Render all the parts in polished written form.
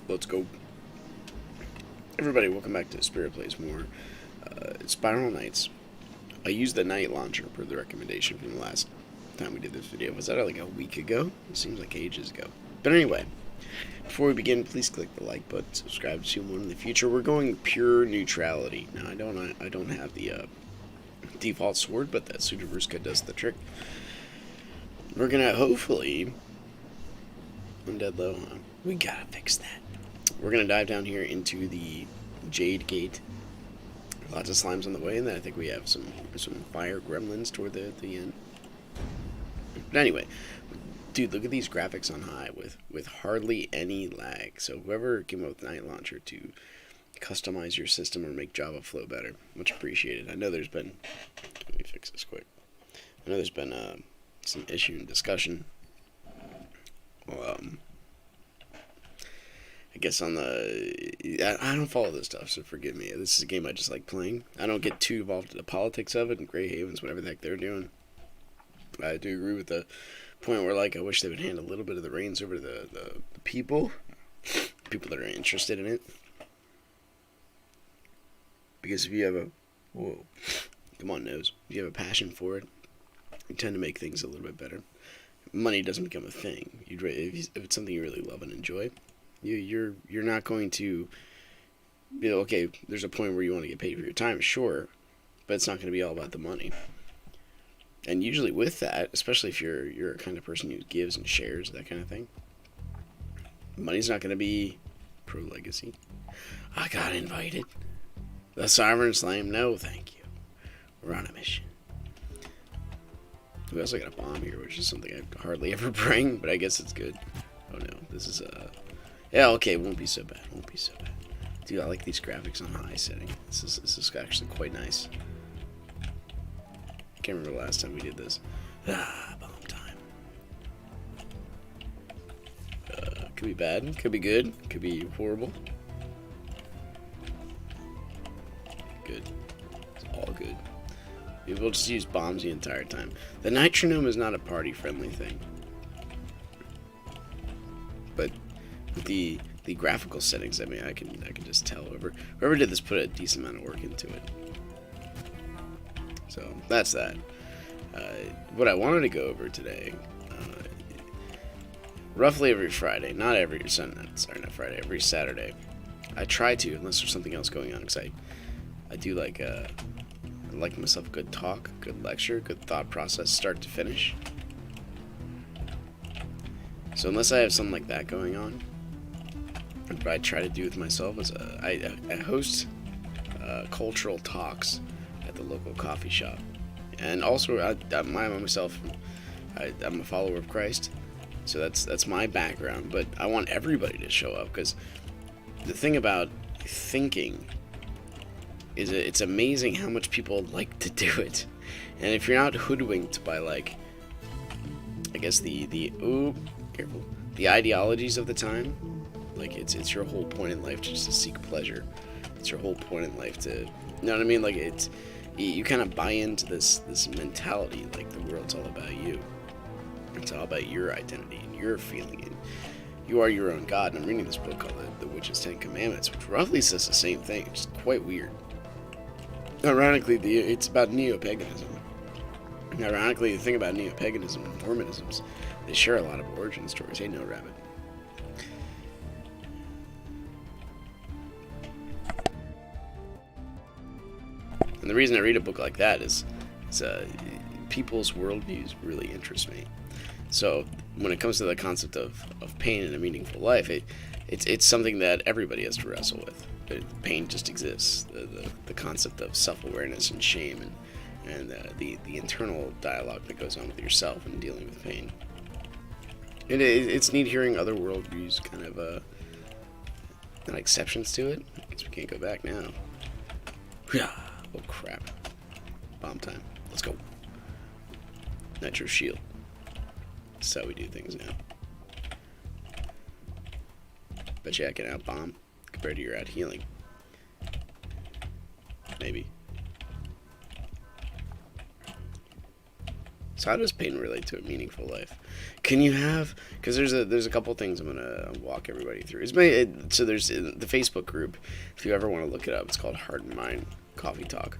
Let's go. Everybody, welcome back to Spirit Plays More. Spiral Nights. I used the night launcher per the recommendation from the last time we did this video. Was that like a week ago? It seems like ages ago. But anyway, before we begin, please click the like button, subscribe to one in the future. We're going pure neutrality. Now, I don't have the default sword, but that Sudaruska does the trick. We're gonna hopefully undead low. We gotta fix that. We're gonna dive down here into the Jade Gate. Lots of slimes on the way, and then I think we have some fire gremlins toward the end. But anyway, dude, look at these graphics on high with hardly any lag. So whoever came up with Night Launcher to customize your system or make Java flow better, much appreciated. I know there's been, let me fix this quick. I know there's been some issue and discussion. Well, I guess on the, I don't follow this stuff, so forgive me. This is a game I just like playing. I don't get too involved in the politics of it and Grey Havens, whatever the heck they're doing. I do agree with the point where, like, I wish they would hand a little bit of the reins over to the people that are interested in it. Because if you have a, whoa, come on, nose. If you have a passion for it, you tend to make things a little bit better. Money doesn't become a thing. If it's something you really love and enjoy, you're not going to, okay, there's a point where you want to get paid for your time, sure, but it's not going to be all about the money. And usually with that, especially if you're a kind of person who gives and shares, that kind of thing, money's not going to be pro-legacy. I got invited. The Siren Slam, no thank you. We're on a mission. We also got a bomb here, which is something I hardly ever bring, but I guess it's good. Oh no, this is yeah, okay, it won't be so bad, won't be so bad. Dude, I like these graphics on high setting. This is actually quite nice. I can't remember the last time we did this. Bomb time. Could be bad, could be good, could be horrible. Good. It's all good. We'll just use bombs the entire time. The Nitronome is not a party-friendly thing. But the graphical settings, I mean, I can just tell. Whoever did this put a decent amount of work into it. So, that's that. What I wanted to go over today, roughly every Friday, not every Sunday, sorry, not Friday, every Saturday, I try to, unless there's something else going on, because I do like myself a good talk, good lecture, good thought process, start to finish. So unless I have something like that going on, what I try to do with myself is I host cultural talks at the local coffee shop. And also, I'm a follower of Christ, so that's my background. But I want everybody to show up, because the thing about thinking is it's amazing how much people like to do it. And if you're not hoodwinked by, like, I guess the ideologies of the time, like it's your whole point in life just to seek pleasure. It's your whole point in life to, you know what I mean? Like, you kind of buy into this mentality, like the world's all about you. It's all about your identity and your feeling, and you are your own God. And I'm reading this book called The Witch's Ten Commandments, which roughly says the same thing. It's quite weird. Ironically, it's about neo-paganism. And ironically, the thing about neo-paganism and Mormonism is they share a lot of origin stories. Hey, no rabbit. And the reason I read a book like that is people's worldviews really interest me. So when it comes to the concept of pain and a meaningful life, it's something that everybody has to wrestle with. Pain just exists. The concept of self-awareness and shame and the internal dialogue that goes on with yourself and dealing with pain. It's neat hearing other worldviews, kind of not exceptions to it. I guess we can't go back now. Oh crap. Bomb time. Let's go. Nitro shield. That's how we do things now. Bet you I can out bomb compared to your out healing. Maybe. So how does pain relate to a meaningful life? Can you have? Because there's a couple things I'm gonna walk everybody through. So there's the Facebook group. If you ever want to look it up, it's called Heart and Mind Coffee Talk.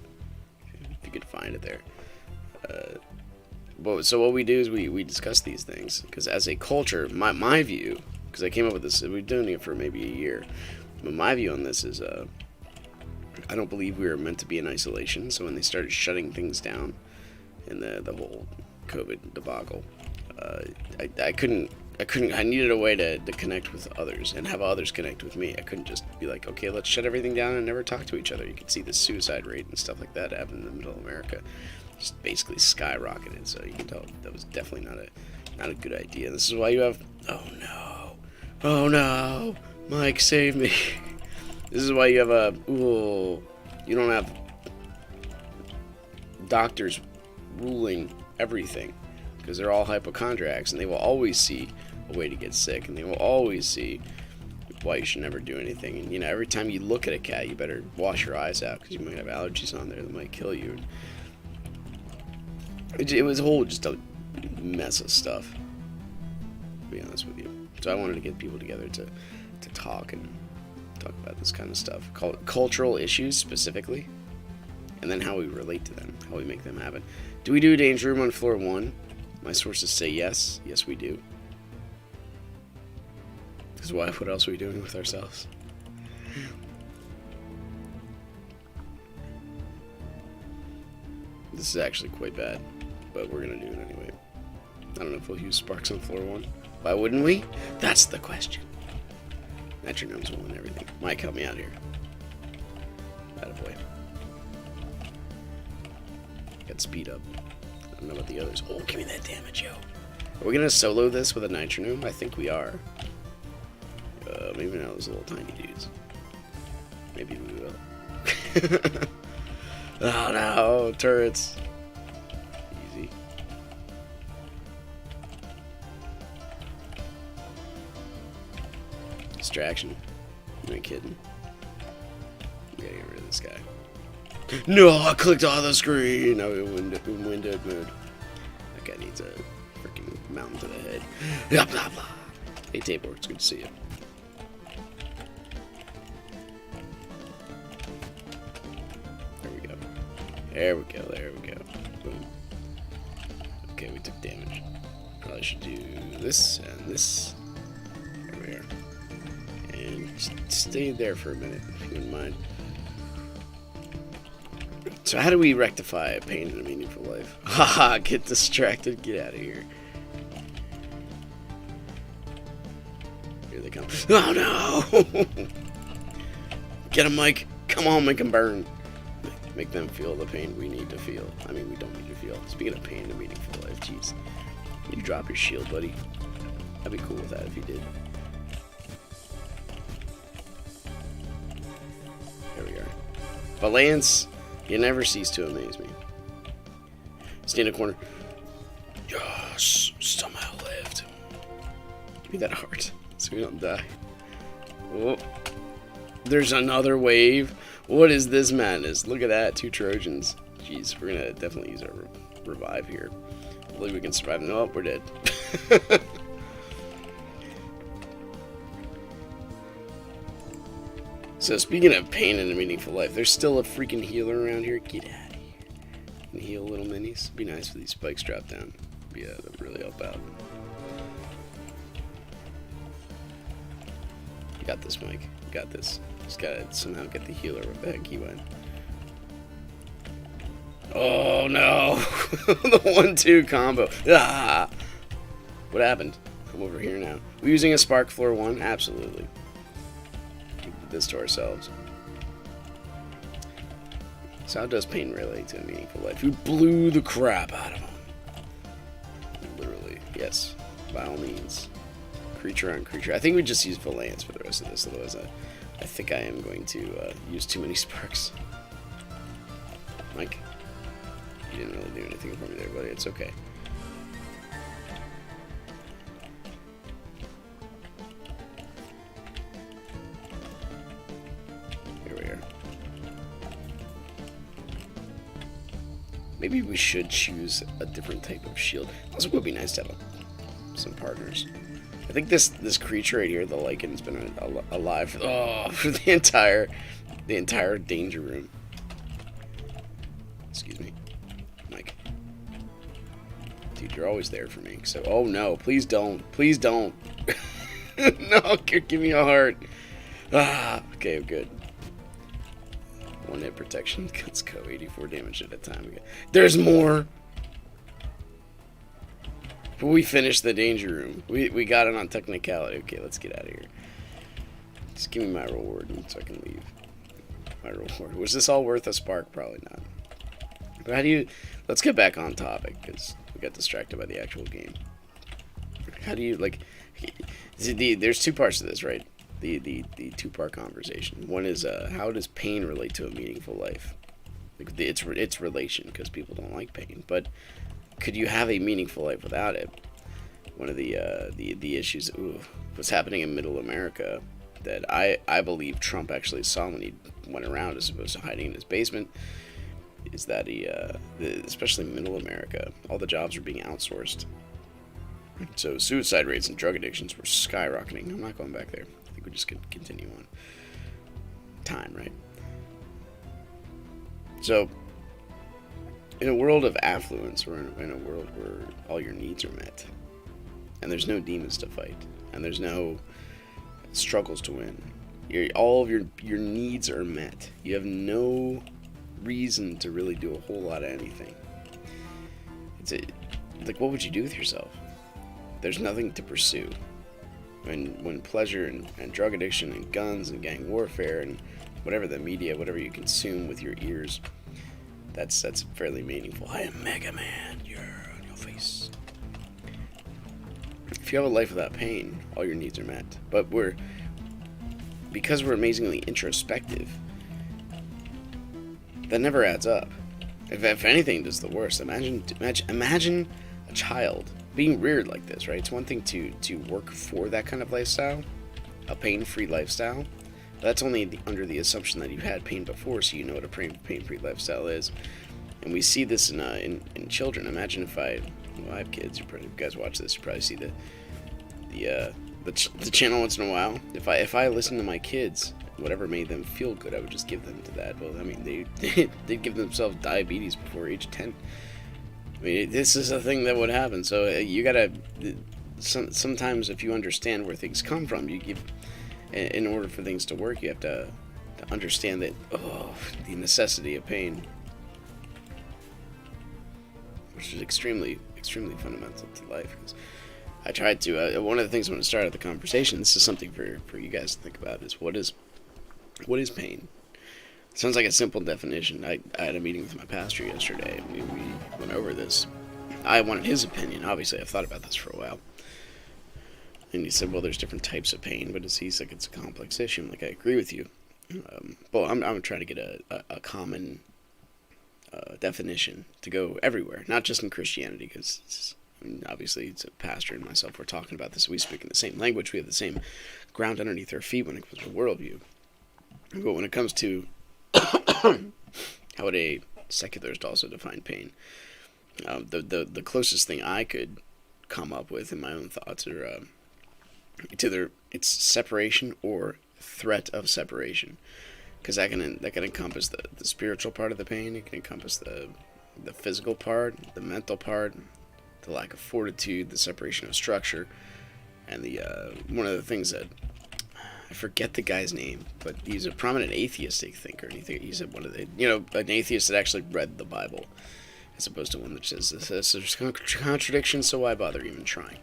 If you could find it there. So what we do is we discuss these things because as a culture, my view, because I came up with this, we've been doing it for maybe a year, but my view on this is I don't believe we were meant to be in isolation. So when they started shutting things down in the whole COVID debacle, I needed a way to connect with others and have others connect with me. I couldn't just be like, okay, let's shut everything down and never talk to each other. You can see the suicide rate and stuff like that happen in the middle of America, just basically skyrocketed. So you can tell that was definitely not a good idea. This is why you have, oh no, Mike, save me. This is why you have you don't have doctors ruling everything, because they're all hypochondriacs and they will always see a way to get sick, and they will always see why you should never do anything. And every time you look at a cat, you better wash your eyes out because you might have allergies on there that might kill you. It was just a mess of stuff, to be honest with you. So I wanted to get people together to talk about this kind of stuff, cultural issues specifically, and then how we relate to them, how we make them happen. Do we do a danger room on floor 1? My sources say yes. Yes, we do. Because what else are we doing with ourselves? This is actually quite bad, but we're going to do it anyway. I don't know if we'll use sparks on floor 1. Why wouldn't we? That's the question. Metronomes will win everything. Mike, help me out here. Attaboy. Got speed up. I don't know about the others. Oh, give me that damage, yo. Are we going to solo this with a nitronome? I think we are. Maybe not those little tiny dudes. Maybe we will. Oh no, turrets. Easy. Distraction. You ain't kidding. We gotta get rid of this guy. No, I clicked on the screen. No, in windowed mode. That guy needs a freaking mountain to the head. Blah, blah, blah. Hey, Tabor, it's good to see you. There we go, there we go. Boom. Okay, we took damage. Probably should do this and this. There we are. And just stay there for a minute, if you wouldn't mind. So how do we rectify pain in a meaningful life? Haha, get distracted, get out of here. Here they come. Oh no! Get him, Mike. Come on, make him burn. Make them feel the pain we need to feel. I mean, we don't need to feel. Speaking of pain in a meaningful life, jeez. You drop your shield, buddy. I'd be cool with that if you did. There we are. Valance, you never cease to amaze me. Stay in a corner. Yes, somehow lived. Give me that heart so we don't die. Oh, there's another wave. What is this madness? Look at that, 2 Trojans. Jeez, we're gonna definitely use our revive here. Hopefully we can survive. Nope, we're dead. So speaking of pain in a meaningful life, there's still a freaking healer around here. Get out of here. And heal little minis. It'd be nice if these spikes drop down. Yeah, that would really help out. You got this, Mike. You got this. Just gotta somehow get the healer. Where the heck he went? Oh no! The 1-2 combo. Ah! What happened? I'm over here now. We're using a spark floor 1? Absolutely. Keep this to ourselves. So how does pain relate to a meaningful life? You blew the crap out of him. Literally. Yes. By all means. Creature on creature. I think we just use Valance for the rest of this, otherwise I think I am going to use too many sparks. Mike, you didn't really do anything for me there, buddy. It's okay. Here we are. Maybe we should choose a different type of shield. Also, it would be nice to have some partners. I think this creature right here, the lichen, has been alive for the entire danger room. Excuse me, Mike. Dude, you're always there for me. So, oh no, please don't, no, give me a heart. Okay, I'm good. 1 hit protection. Let's go. 84 damage at a time. There's more. But we finished the danger room. We got it on technicality. Okay, let's get out of here. Just give me my reward so I can leave. My reward. Was this all worth a spark? Probably not. But how do you... Let's get back on topic, because we got distracted by the actual game. How do you, like... There's 2 parts to this, right? The 2-part conversation. One is, how does pain relate to a meaningful life? Like, its relation, because people don't like pain. But could you have a meaningful life without it? One of the issues, what's happening in Middle America, that I believe Trump actually saw when he went around as opposed to hiding in his basement, is that especially Middle America, all the jobs are being outsourced. So suicide rates and drug addictions were skyrocketing. I'm not going back there. I think we just could continue on. Time, right? So, in a world of affluence, or in a world where all your needs are met, and there's no demons to fight, and there's no struggles to win, all of your needs are met. You have no reason to really do a whole lot of anything. Like, what would you do with yourself? There's nothing to pursue. When pleasure and drug addiction and guns and gang warfare and whatever the media, whatever you consume with your ears, that's fairly meaningful. I am Mega Man. You're on your face. If you have a life without pain, all your needs are met. But because we're amazingly introspective, that never adds up. If anything, does the worst. Imagine a child being reared like this, right? It's one thing to work for that kind of lifestyle, a pain-free lifestyle. That's only under the assumption that you've had pain before, so you know what a pain-free lifestyle is. And we see this in children. Imagine if I have kids. You guys watch this, you probably see the channel once in a while. If I listen to my kids, whatever made them feel good, I would just give them to that. Well, I mean, they'd give themselves diabetes before age 10. I mean, this is a thing that would happen. So you gotta. Sometimes, if you understand where things come from, in order for things to work, you have to understand that the necessity of pain, which is extremely fundamental to life. Because I tried to. One of the things when I started the conversation, this is something for you guys to think about: is what is pain? Sounds like a simple definition. I had a meeting with my pastor yesterday. We went over this. I wanted his opinion. Obviously, I've thought about this for a while. And he said, well, there's different types of pain, but he's like, it's a complex issue. I'm like, I agree with you. Well, I'm trying to get a common definition to go everywhere, not just in Christianity, because obviously it's a pastor and myself, we're talking about this. We speak in the same language. We have the same ground underneath our feet when it comes to worldview. But when it comes to how would a secularist also define pain? The closest thing I could come up with in my own thoughts are either it's separation or threat of separation, because that can encompass the spiritual part of the pain. It can encompass the physical part, the mental part, the lack of fortitude, the separation of structure, and the one of the things that I forget the guy's name, but he's a prominent atheistic thinker, and he's one of the, an atheist that actually read the Bible, as opposed to one that says there's contradiction, so why bother even trying?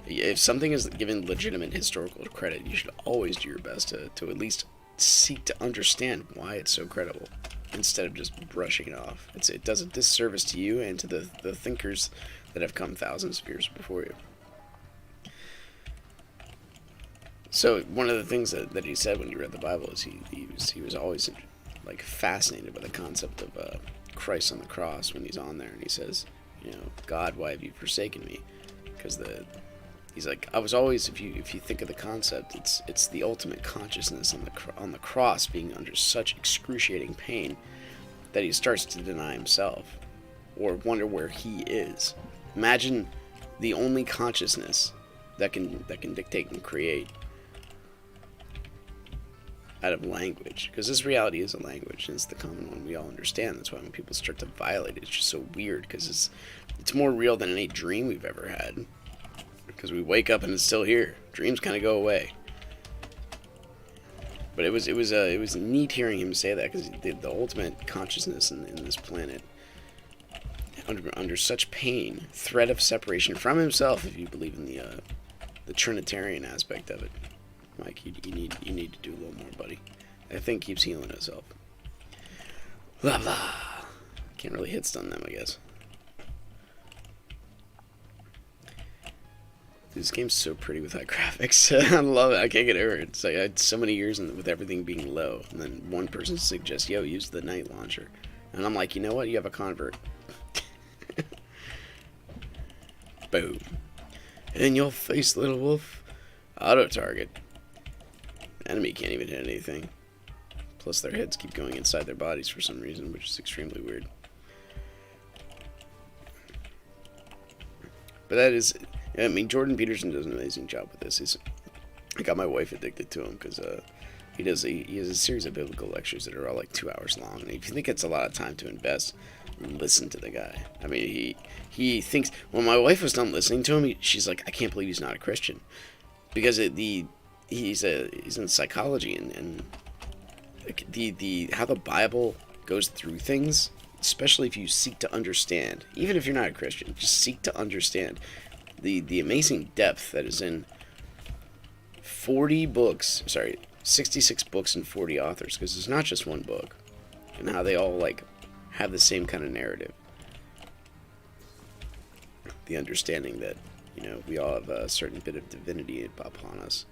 If something is given legitimate historical credit, you should always do your best to at least seek to understand why it's so credible, instead of just brushing it off. It does a disservice to you and to the thinkers that have come thousands of years before you. So one of the things that he said when he read the Bible is he was always like fascinated by the concept of Christ on the cross when he's on there, and he says, God, why have you forsaken me? Because he's like, I was always, if you think of the concept, it's the ultimate consciousness on the cross, being under such excruciating pain that he starts to deny himself. or wonder where he is. Imagine the only consciousness that can dictate and create out of language, because this reality is a language, and it's the common one we all understand. That's why when people start to violate it, it's just so weird, because it's more real than any dream we've ever had, because we wake up and it's still here. Dreams kind of go away. But it was neat hearing him say that, because the ultimate consciousness in this planet, under such pain, threat of separation from himself, if you believe in the Trinitarian aspect of it. Mike, you need to do a little more, buddy. That thing keeps healing itself. Blah blah. Can't really hit stun them, I guess. Dude, this game's so pretty with high graphics. I love it. I can't get over it. It's like I had so many years with everything being low, and then one person suggests, "Yo, use the night launcher," and I'm like, you know what? You have a convert. Boom. In your face, little wolf. Auto target. Enemy can't even hit anything. Plus their heads keep going inside their bodies for some reason, which is extremely weird. But that is, I mean, Jordan Peterson does an amazing job with this. I got my wife addicted to him because he has a series of biblical lectures that are all like 2 hours long. And if you think it's a lot of time to invest, listen to the guy. I mean, he thinks, when my wife was done listening to him, she's like, I can't believe he's not a Christian, because he's in psychology, and the how the Bible goes through things, especially if you seek to understand, even if you're not a Christian, just seek to understand the amazing depth that is in 66 books and 40 authors, because it's not just one book, and how they all like have the same kind of narrative. The understanding that, you know, we all have a certain bit of divinity upon us,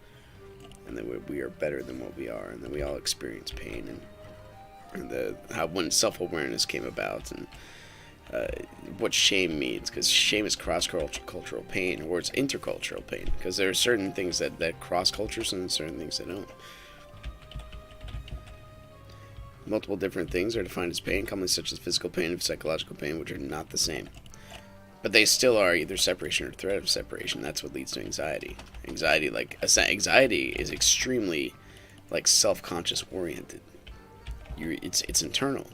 and that we are better than what we are, and that we all experience pain, and how when self-awareness came about, and what shame means, because shame is cross-cultural pain, or it's intercultural pain, because there are certain things that cross cultures and certain things that don't. Multiple different things are defined as pain, commonly such as physical pain and psychological pain, which are not the same. But they still are either separation or threat of separation. That's what leads to anxiety. Anxiety is extremely, like, self-conscious oriented. It's internal,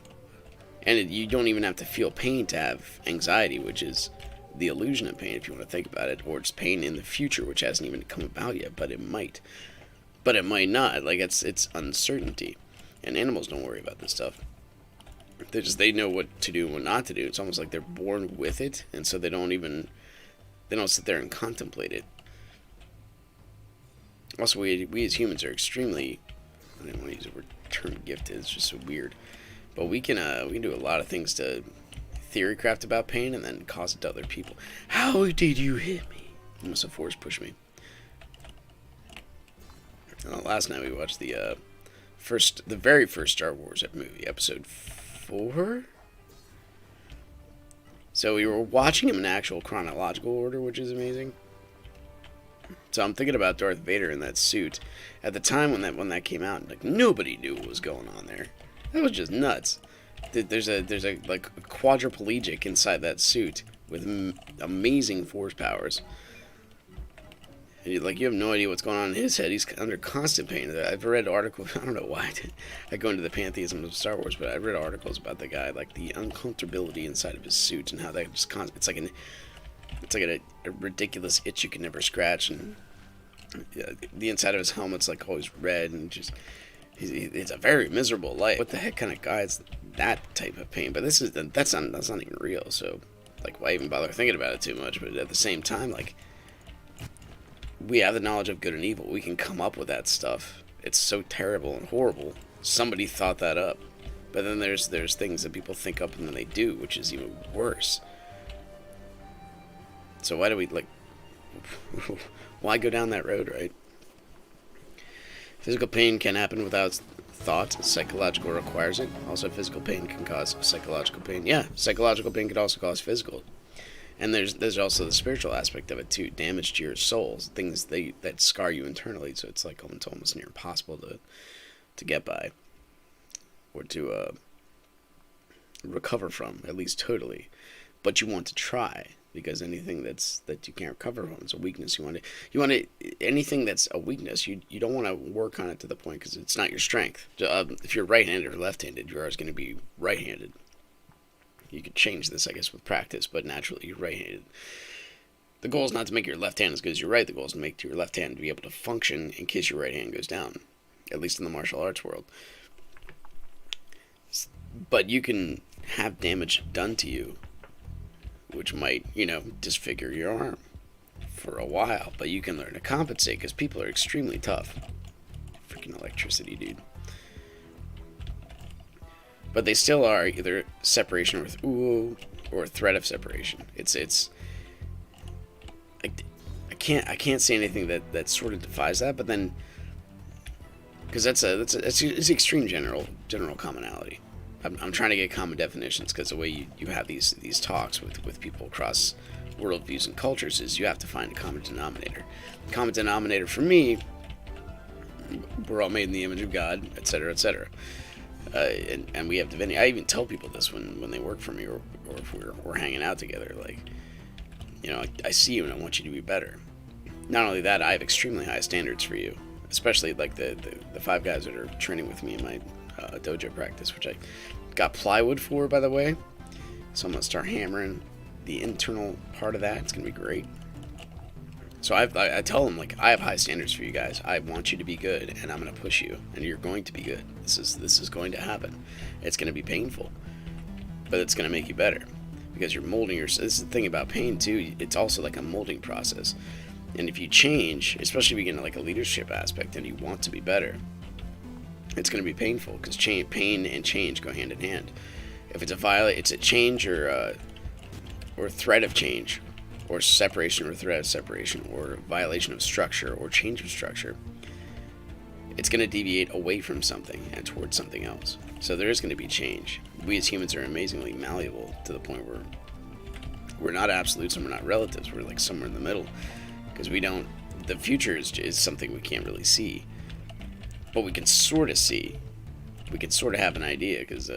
and you don't even have to feel pain to have anxiety, which is the illusion of pain, if you want to think about it, or it's pain in the future, which hasn't even come about yet, but it might not. Like, it's uncertainty, and animals don't worry about this stuff. They know what to do and what not to do. It's almost like they're born with it, and so they don't sit there and contemplate it. Also, we as humans are extremely, I don't want to use the word term gifted, it's just so weird, but we can do a lot of things to theory craft about pain and then cause it to other people. How did you hit me? You must have force pushed me. Last night we watched the very first Star Wars movie, episode 4. So we were watching them in actual chronological order, which is amazing. So I'm thinking about Darth Vader in that suit. At the time when that came out, like, nobody knew what was going on there. That was just nuts. There's a like a quadriplegic inside that suit with amazing force powers. And you have no idea what's going on in his head. He's under constant pain. I've read articles. I don't know why I go into the pantheism of Star Wars, but I've read articles about the guy, like the uncomfortability inside of his suit, and how that just it's like a ridiculous itch you can never scratch, and the inside of his helmet's like always red, and just it's a very miserable life. What the heck kind of guides that type of pain? But that's not even real. So, like, why even bother thinking about it too much? But at the same time, like, we have the knowledge of good and evil. We can come up with that stuff. It's so terrible and horrible. Somebody thought that up. But then there's things that people think up and then they do, which is even worse. So why do we, like, why go down that road, right? Physical pain can happen without thought. Psychological requires it. Also, physical pain can cause psychological pain. Yeah, psychological pain could also cause physical. And there's also the spiritual aspect of it too. Damage to your souls, things that scar you internally. So it's like it's almost near impossible to get by, or to recover from, at least totally. but you want to try, because anything that you can't recover from is a weakness. You want anything that's a weakness. You don't want to work on it to the point because it's not your strength. If you're right-handed or left-handed, you're always going to be right-handed. You could change this, I guess, with practice, but naturally you're right-handed. The goal is not to make your left hand as good as your right. The goal is to make your left hand to be able to function in case your right hand goes down, at least in the martial arts world. But you can have damage done to you, which might, disfigure your arm for a while. But you can learn to compensate because people are extremely tough. Freaking electricity, dude. But they still are either separation with ooh or threat of separation. It's I can't say anything that sort of defies that. But then, because it's extreme general commonality. I'm trying to get common definitions because the way you have these talks with people across worldviews and cultures is you have to find a common denominator. Common denominator for me, we're all made in the image of God, etc., etc. And we have divinity. I even tell people this when they work for me or if we're hanging out together. Like, I see you and I want you to be better. Not only that, I have extremely high standards for you, especially like the 5 guys that are training with me in my dojo practice, which I got plywood for, by the way. So I'm going to start hammering the internal part of that. It's going to be great. So I tell them, like, I have high standards for you guys. I want you to be good, and I'm going to push you, and you're going to be good. This is going to happen. It's going to be painful, but it's going to make you better because you're molding yourself. This is the thing about pain, too. It's also like a molding process. And if you change, especially if you get into like a leadership aspect and you want to be better, it's going to be painful because pain and change go hand in hand. If it's it's a change or threat of change, or separation or threat of separation, or violation of structure or change of structure, it's going to deviate away from something and towards something else. So there is going to be change. We as humans are amazingly malleable to the point where we're not absolutes and we're not relatives. We're like somewhere in the middle because the future is something we can't really see. But we can sort of see. We can sort of have an idea because,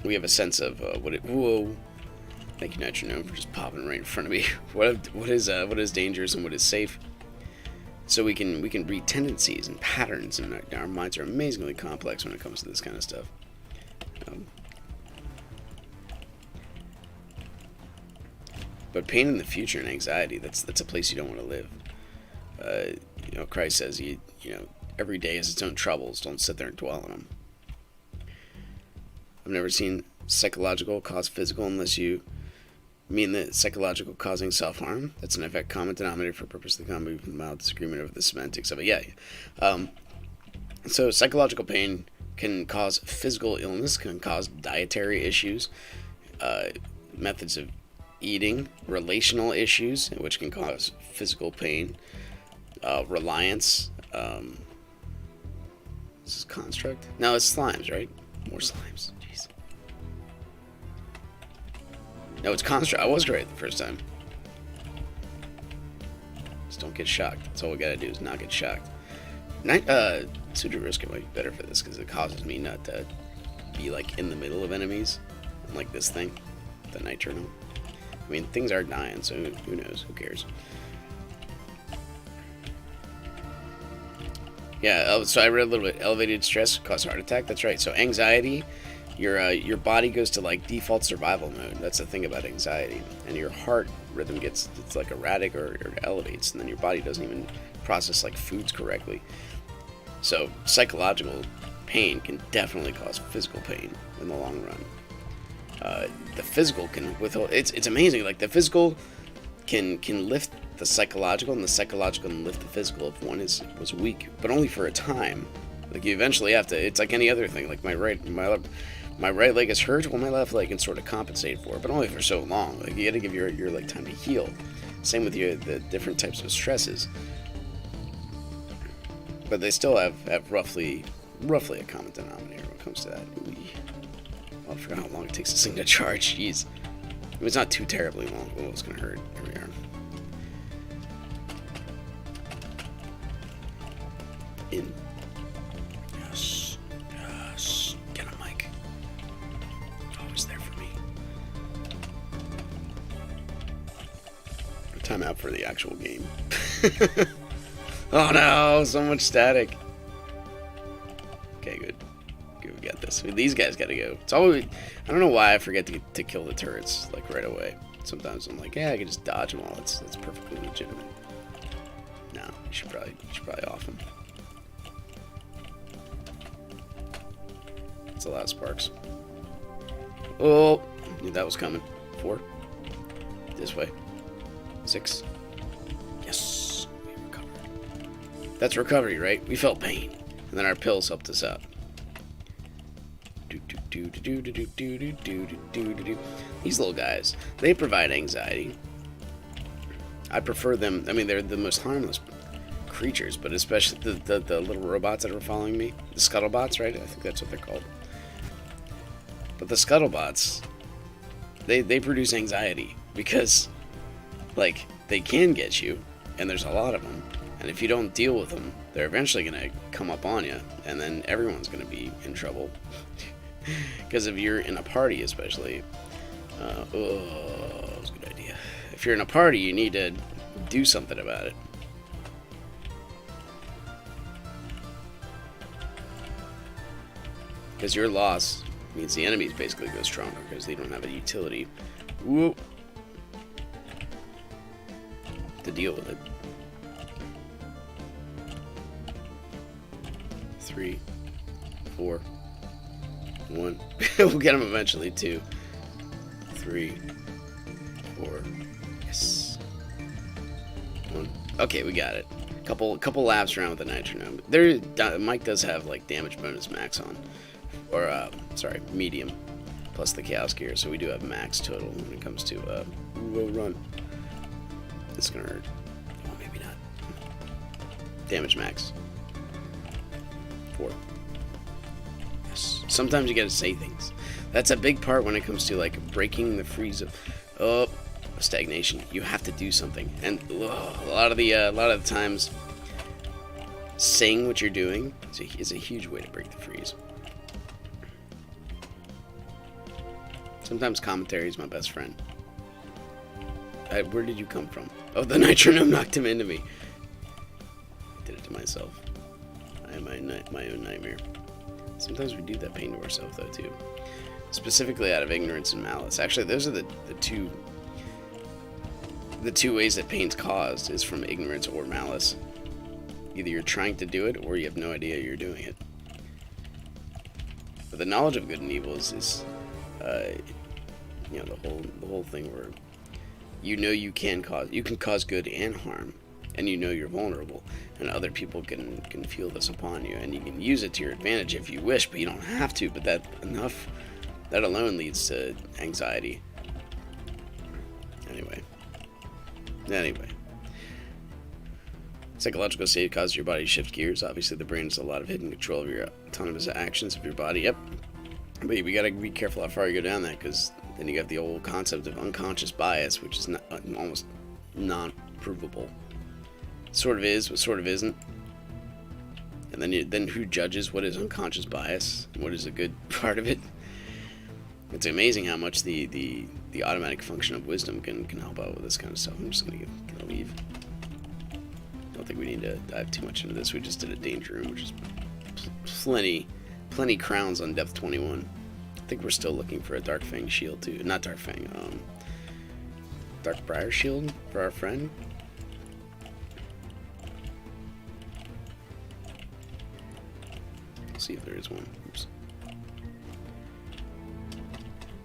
we have a sense of whoa. Thank you, Nitronome, for just popping right in front of me. What is dangerous and what is safe? So we can read tendencies and patterns, and our minds are amazingly complex when it comes to this kind of stuff. But pain in the future and anxiety, that's a place you don't want to live. Christ says, every day has its own troubles. Don't sit there and dwell on them. I've never seen psychological cause physical unless you mean the psychological causing self-harm. That's an effect common denominator for purpose of the common mild disagreement over the semantics of it. Yeah. So psychological pain can cause physical illness, can cause dietary issues, methods of eating, relational issues, which can cause physical pain, reliance. This is construct? No, it's slimes, right? More slimes. Jeez. No, it's construct. I was great the first time. Just don't get shocked. That's all we gotta do is not get shocked. Sutra Risk might be better for this because it causes me not to be like in the middle of enemies. Like this thing, the Nitronome. I mean, things are dying, so who knows? Who cares? Yeah, so I read a little bit. Elevated stress causes heart attack. That's right. So anxiety, your body goes to like default survival mode. That's the thing about anxiety. And your heart rhythm it's like erratic or it elevates, and then your body doesn't even process like foods correctly. So psychological pain can definitely cause physical pain in the long run. The physical can withhold. It's amazing. Like the physical can lift the psychological, and the psychological can lift the physical if one was weak, but only for a time. Like you eventually have to. It's like any other thing. Like my right leg is hurt. Well, my left leg can sort of compensate for it, but only for so long. Like you got to give your leg time to heal. Same with the different types of stresses. But they still have roughly a common denominator when it comes to that. I forgot how long it takes this thing to charge. Jeez. It was not too terribly long. Oh, it's going to hurt. Here we are. In. Yes. Get a mic. Always there for me. map for the actual game. Oh no, so much static. Okay, good. Good, we got this. These guys gotta go. It's always, I don't know why I forget to kill the turrets, like, right away. Sometimes I'm like, yeah, I can just dodge them all. That's perfectly legitimate. No, you should probably off them. That's a lot of sparks. Oh, knew that was coming. 4. This way. 6. Yes, we recovered. That's recovery, right? We felt pain, and then our pills helped us out. These little guys, they provide anxiety. I prefer them. I mean, they're the most harmless creatures, but especially the little robots that are following me, the scuttlebots, right? I think that's what they're called. But the scuttlebots, they produce anxiety because, like, they can get you, and there's a lot of them. And if you don't deal with them, they're eventually gonna come up on you, and then everyone's gonna be in trouble. Because if you're in a party, especially, that's a good idea. If you're in a party, you need to do something about it. Because your loss means the enemies basically go stronger because they don't have a utility. Whoop. To deal with it. 3, 4, 1. We'll get them eventually. 2, 3, 4. Yes. 1. Okay, we got it. Couple laps around with the nitronome. Mike does have like damage bonus max on, or sorry, medium, plus the chaos gear. So we do have max total when it comes to run. It's gonna hurt. Oh, maybe not. Damage max. 4. Yes. Sometimes you gotta say things. That's a big part when it comes to like breaking the freeze of stagnation. You have to do something, and a lot of the times, saying what you're doing is a huge way to break the freeze. Sometimes commentary is my best friend. Where did you come from? Oh, the nitronome knocked him into me. I did it to myself. I am my own nightmare. Sometimes we do that pain to ourselves, though, too. Specifically out of ignorance and malice. Actually, those are the two ways that pain's caused, is from ignorance or malice. Either you're trying to do it, or you have no idea you're doing it. But the knowledge of good and evil is the whole thing where you can cause good and harm, and you're vulnerable, and other people can feel this upon you, and you can use it to your advantage if you wish, but you don't have to. But that alone leads to anxiety. Anyway. Psychological state causes your body to shift gears. Obviously, the brain has a lot of hidden control of your autonomous actions of your body. Yep. But we gotta be careful how far you go down that, because then you got the old concept of unconscious bias, which is almost non-provable. Sort of is, but sort of isn't. And then who judges what is unconscious bias and what is a good part of it? It's amazing how much the automatic function of wisdom can help out with this kind of stuff. I'm just gonna leave. I don't think we need to dive too much into this. We just did a danger room, which is plenty crowns on depth 21. I think we're still looking for a Dark Fang shield too. Not Dark Fang, Dark Briar shield for our friend. Let's see if there is one. Oops.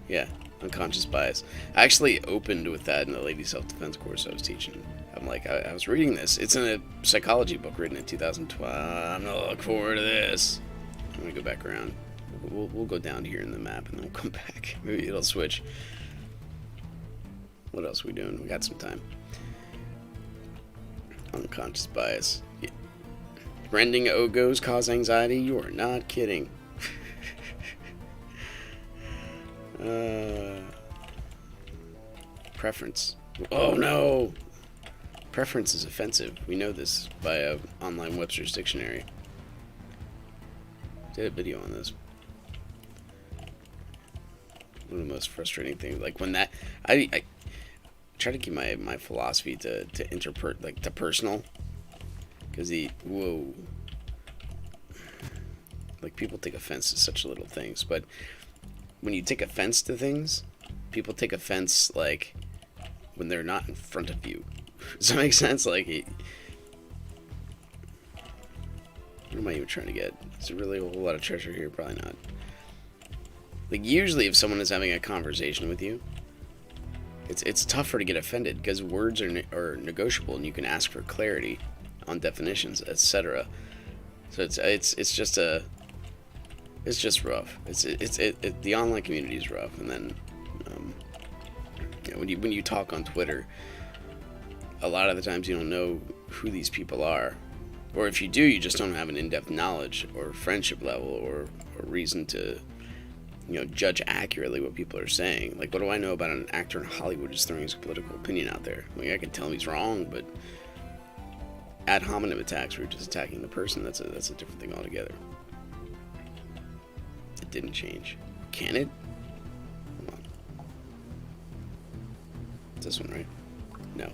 Yeah, unconscious bias. I actually opened with that in the lady self-defense course I was teaching. I'm like, I was reading this. It's in a psychology book written in 2012. I'm gonna look forward to this. I'm gonna go back around. We'll go down here in the map and then we'll come back. Maybe it'll switch. What else are we doing? We got some time. Unconscious bias. Yeah. Rending ogos cause anxiety? You are not kidding. Preference. Oh no! Preference is offensive. We know this by a online Webster's dictionary. Did a video on this. One of the most frustrating things, like when that try to keep my philosophy to interpret, like, to personal. Because like, people take offense to such little things. But when you take offense to things, people take offense, like, when they're not in front of you. Does that make sense? Like, what am I even trying to get? Is there really a whole lot of treasure here? Probably not. Like, usually if someone is having a conversation with you, it's tougher to get offended because words are negotiable and you can ask for clarity on definitions, etc. So it's just rough. The online community is rough, and then when you talk on Twitter, a lot of the times you don't know who these people are, or if you do, you just don't have an in-depth knowledge or friendship level or reason to judge accurately what people are saying. Like, what do I know about an actor in Hollywood just throwing his political opinion out there? Like, I can tell him he's wrong, but ad hominem attacks where you're just attacking the person, that's a different thing altogether. It didn't change. Can it? Hold on. It's this one, right? No.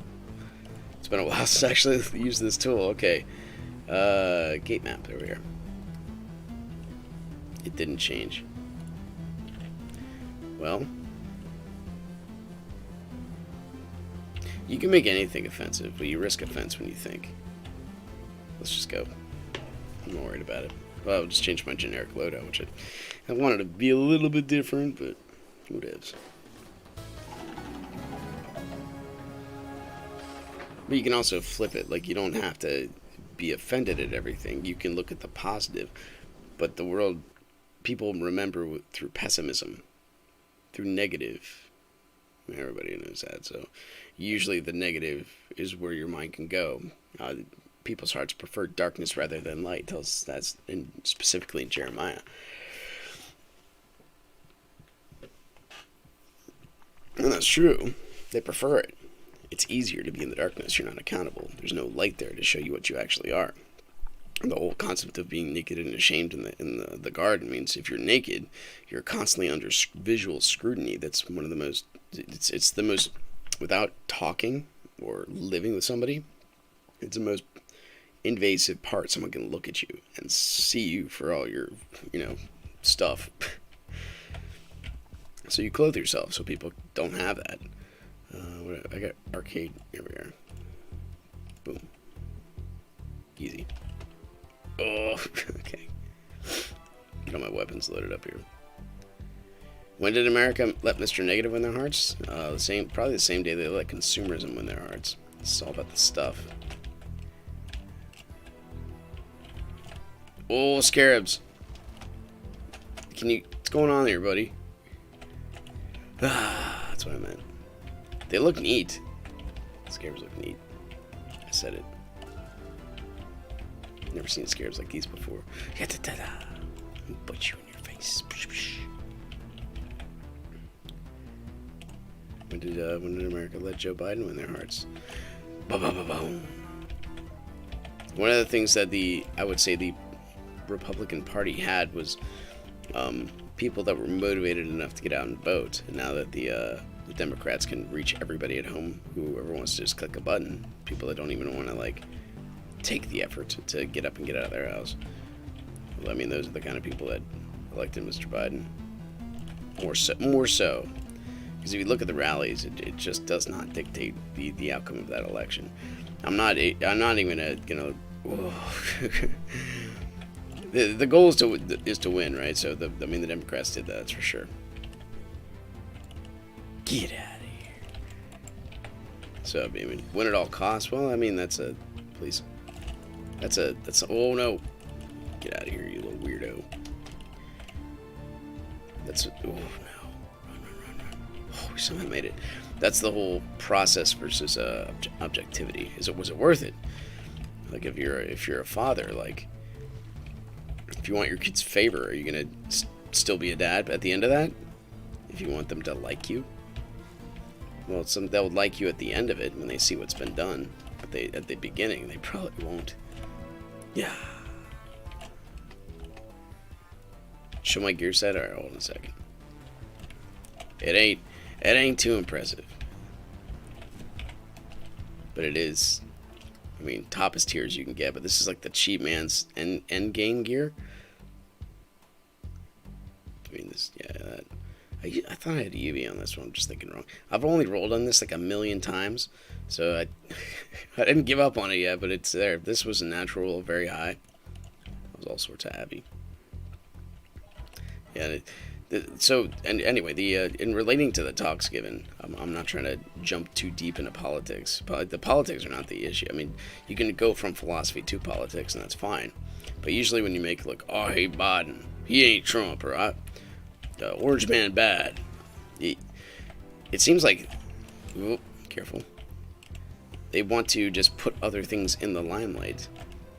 It's been a while since I actually used this tool. Okay. Gate map over here. It didn't change. Well, you can make anything offensive, but you risk offense when you think. Let's just go. I'm not worried about it. Well, I'll just change my generic loadout, which I wanted to be a little bit different, but whatevs. But you can also flip it. Like, you don't have to be offended at everything. You can look at the positive. But the world, people remember through pessimism, through negative. Everybody knows that. So usually the negative is where your mind can go. People's hearts prefer darkness rather than light. Tells that's specifically in Jeremiah. And that's true. They prefer it. It's easier to be in the darkness. You're not accountable. There's no light there to show you what you actually are. And the whole concept of being naked and ashamed in the garden means if you're naked, you're constantly under visual scrutiny. That's one of the most. It's the most, without talking or living with somebody, it's the most invasive part. Someone can look at you and see you for all your, stuff. So you clothe yourself so people don't have that. I got arcade. Here we are. Boom. Easy. Oh, okay. Get all my weapons loaded up here. When did America let Mr. Negative win their hearts? Probably the same day they let consumerism win their hearts. It's all about the stuff. Oh, scarabs. What's going on there, buddy? That's what I meant. They look neat. Scarabs look neat. I said it. Never seen scarabs like these before. Put you in your face. When did America let Joe Biden win their hearts? One of the things that I would say the Republican Party had was people that were motivated enough to get out and vote. And now that the Democrats can reach everybody at home, whoever wants to just click a button, people that don't even want to take the effort to get up and get out of their house. Well, I mean, those are the kind of people that elected Mr. Biden. More so. Because if you look at the rallies, it just does not dictate the outcome of that election. I'm not even gonna. The goal is to win, right? So the Democrats did that, that's for sure. Get out of here. So win at all costs. Well, please. Oh no. Get out of here, you little weirdo. Oh no. Run. Oh, we somehow made it. That's the whole process versus objectivity. Was it worth it? Like, if you're a father, like, if you want your kid's favor, are you gonna still be a dad at the end of that? If you want them to like you? Well, they'll like you at the end of it when they see what's been done. But at the beginning, they probably won't. Yeah. Show my gear set? Alright, hold on a second. It ain't too impressive. but it is, I mean, toppest tiers you can get, but this is like the cheap man's end game gear. I mean, this, yeah, I thought I had a UV on this one. I'm just thinking wrong. I've only rolled on this like a million times, so I didn't give up on it yet, but it's there. This was a natural roll, very high. It was all sorts of heavy. Yeah. So, and anyway, in relating to the talks given, I'm not trying to jump too deep into politics. But the politics are not the issue. I mean, you can go from philosophy to politics, and that's fine. But usually when you make, like, oh, I hate Biden, he ain't Trump, or the orange man bad, it seems like, careful, they want to just put other things in the limelight,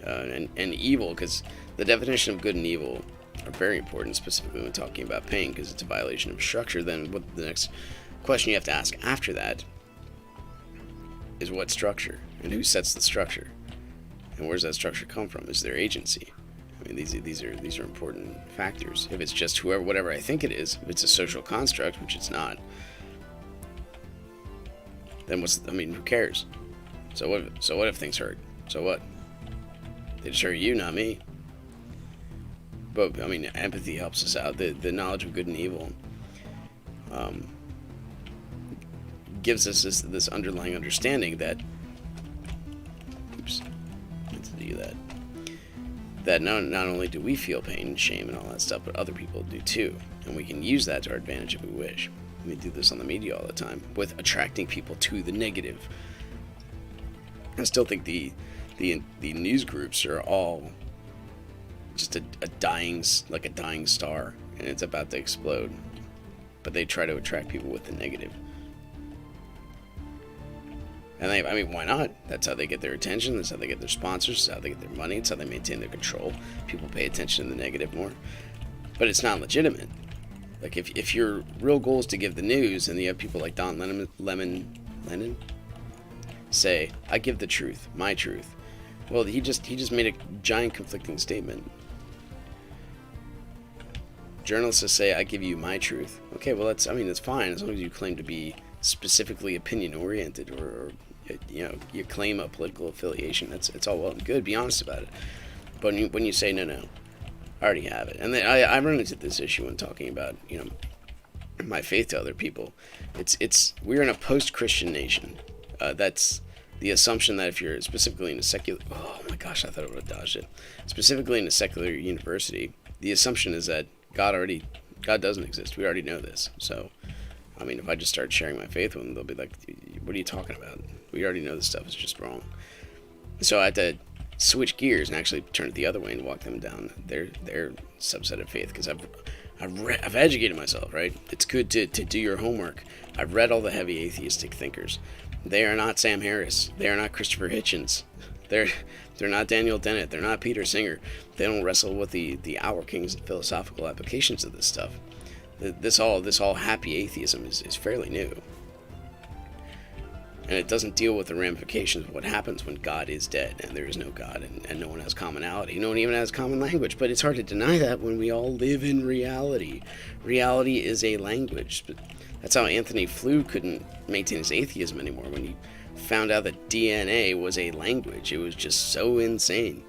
and evil, because the definition of good and evil are very important, specifically when talking about pain, because it's a violation of structure. Then what the next question you have to ask after that is what structure, and who sets the structure, and where does that structure come from? Is there agency? I mean, these are important factors. If it's just whoever, whatever I think it is, if it's a social construct, which it's not, then who cares? So what if things hurt? So what? They just hurt you, not me. But, I mean, empathy helps us out. The knowledge of good and evil gives us this underlying understanding that, that not only do we feel pain and shame and all that stuff, but other people do too. And we can use that to our advantage if we wish. We do this on the media all the time, with attracting people to the negative. I still think the news groups are all just a dying star, and it's about to explode, but they try to attract people with the negative. And I mean, why not? That's how they get their attention, that's how they get their sponsors, that's how they get their money, it's how they maintain their control. People pay attention to the negative more, but it's not legitimate. Like, if your real goal is to give the news, and you have people like Don Lemon say, I give the truth, my truth. Well, he just made a giant conflicting statement. Journalists say, I give you my truth. Okay, well, that's fine, as long as you claim to be specifically opinion-oriented, or you claim a political affiliation. It's all well and good. Be honest about it. But when you say, no, I already have it. And then I run into this issue when talking about, my faith to other people. We're in a post-Christian nation. That's the assumption that if you're specifically in a secular... Oh, my gosh, I thought I would have dodged it. Specifically in a secular university, the assumption is that God doesn't exist. We already know this. So, I mean, if I just start sharing my faith with them, they'll be like, what are you talking about? We already know this stuff is just wrong. So I had to switch gears and actually turn it the other way and walk them down their subset of faith, because I've educated myself, right? It's good to do your homework. I've read all the heavy atheistic thinkers. They are not Sam Harris. They are not Christopher Hitchens. They're not Daniel Dennett. They're not Peter Singer. They don't wrestle with the Our Kings and philosophical applications of this stuff. This all happy atheism is fairly new. And it doesn't deal with the ramifications of what happens when God is dead and there is no God, and no one has commonality. No one even has common language. But it's hard to deny that when we all live in reality. Reality is a language. But that's how Anthony Flew couldn't maintain his atheism anymore, when he found out that DNA was a language. It was just so insane.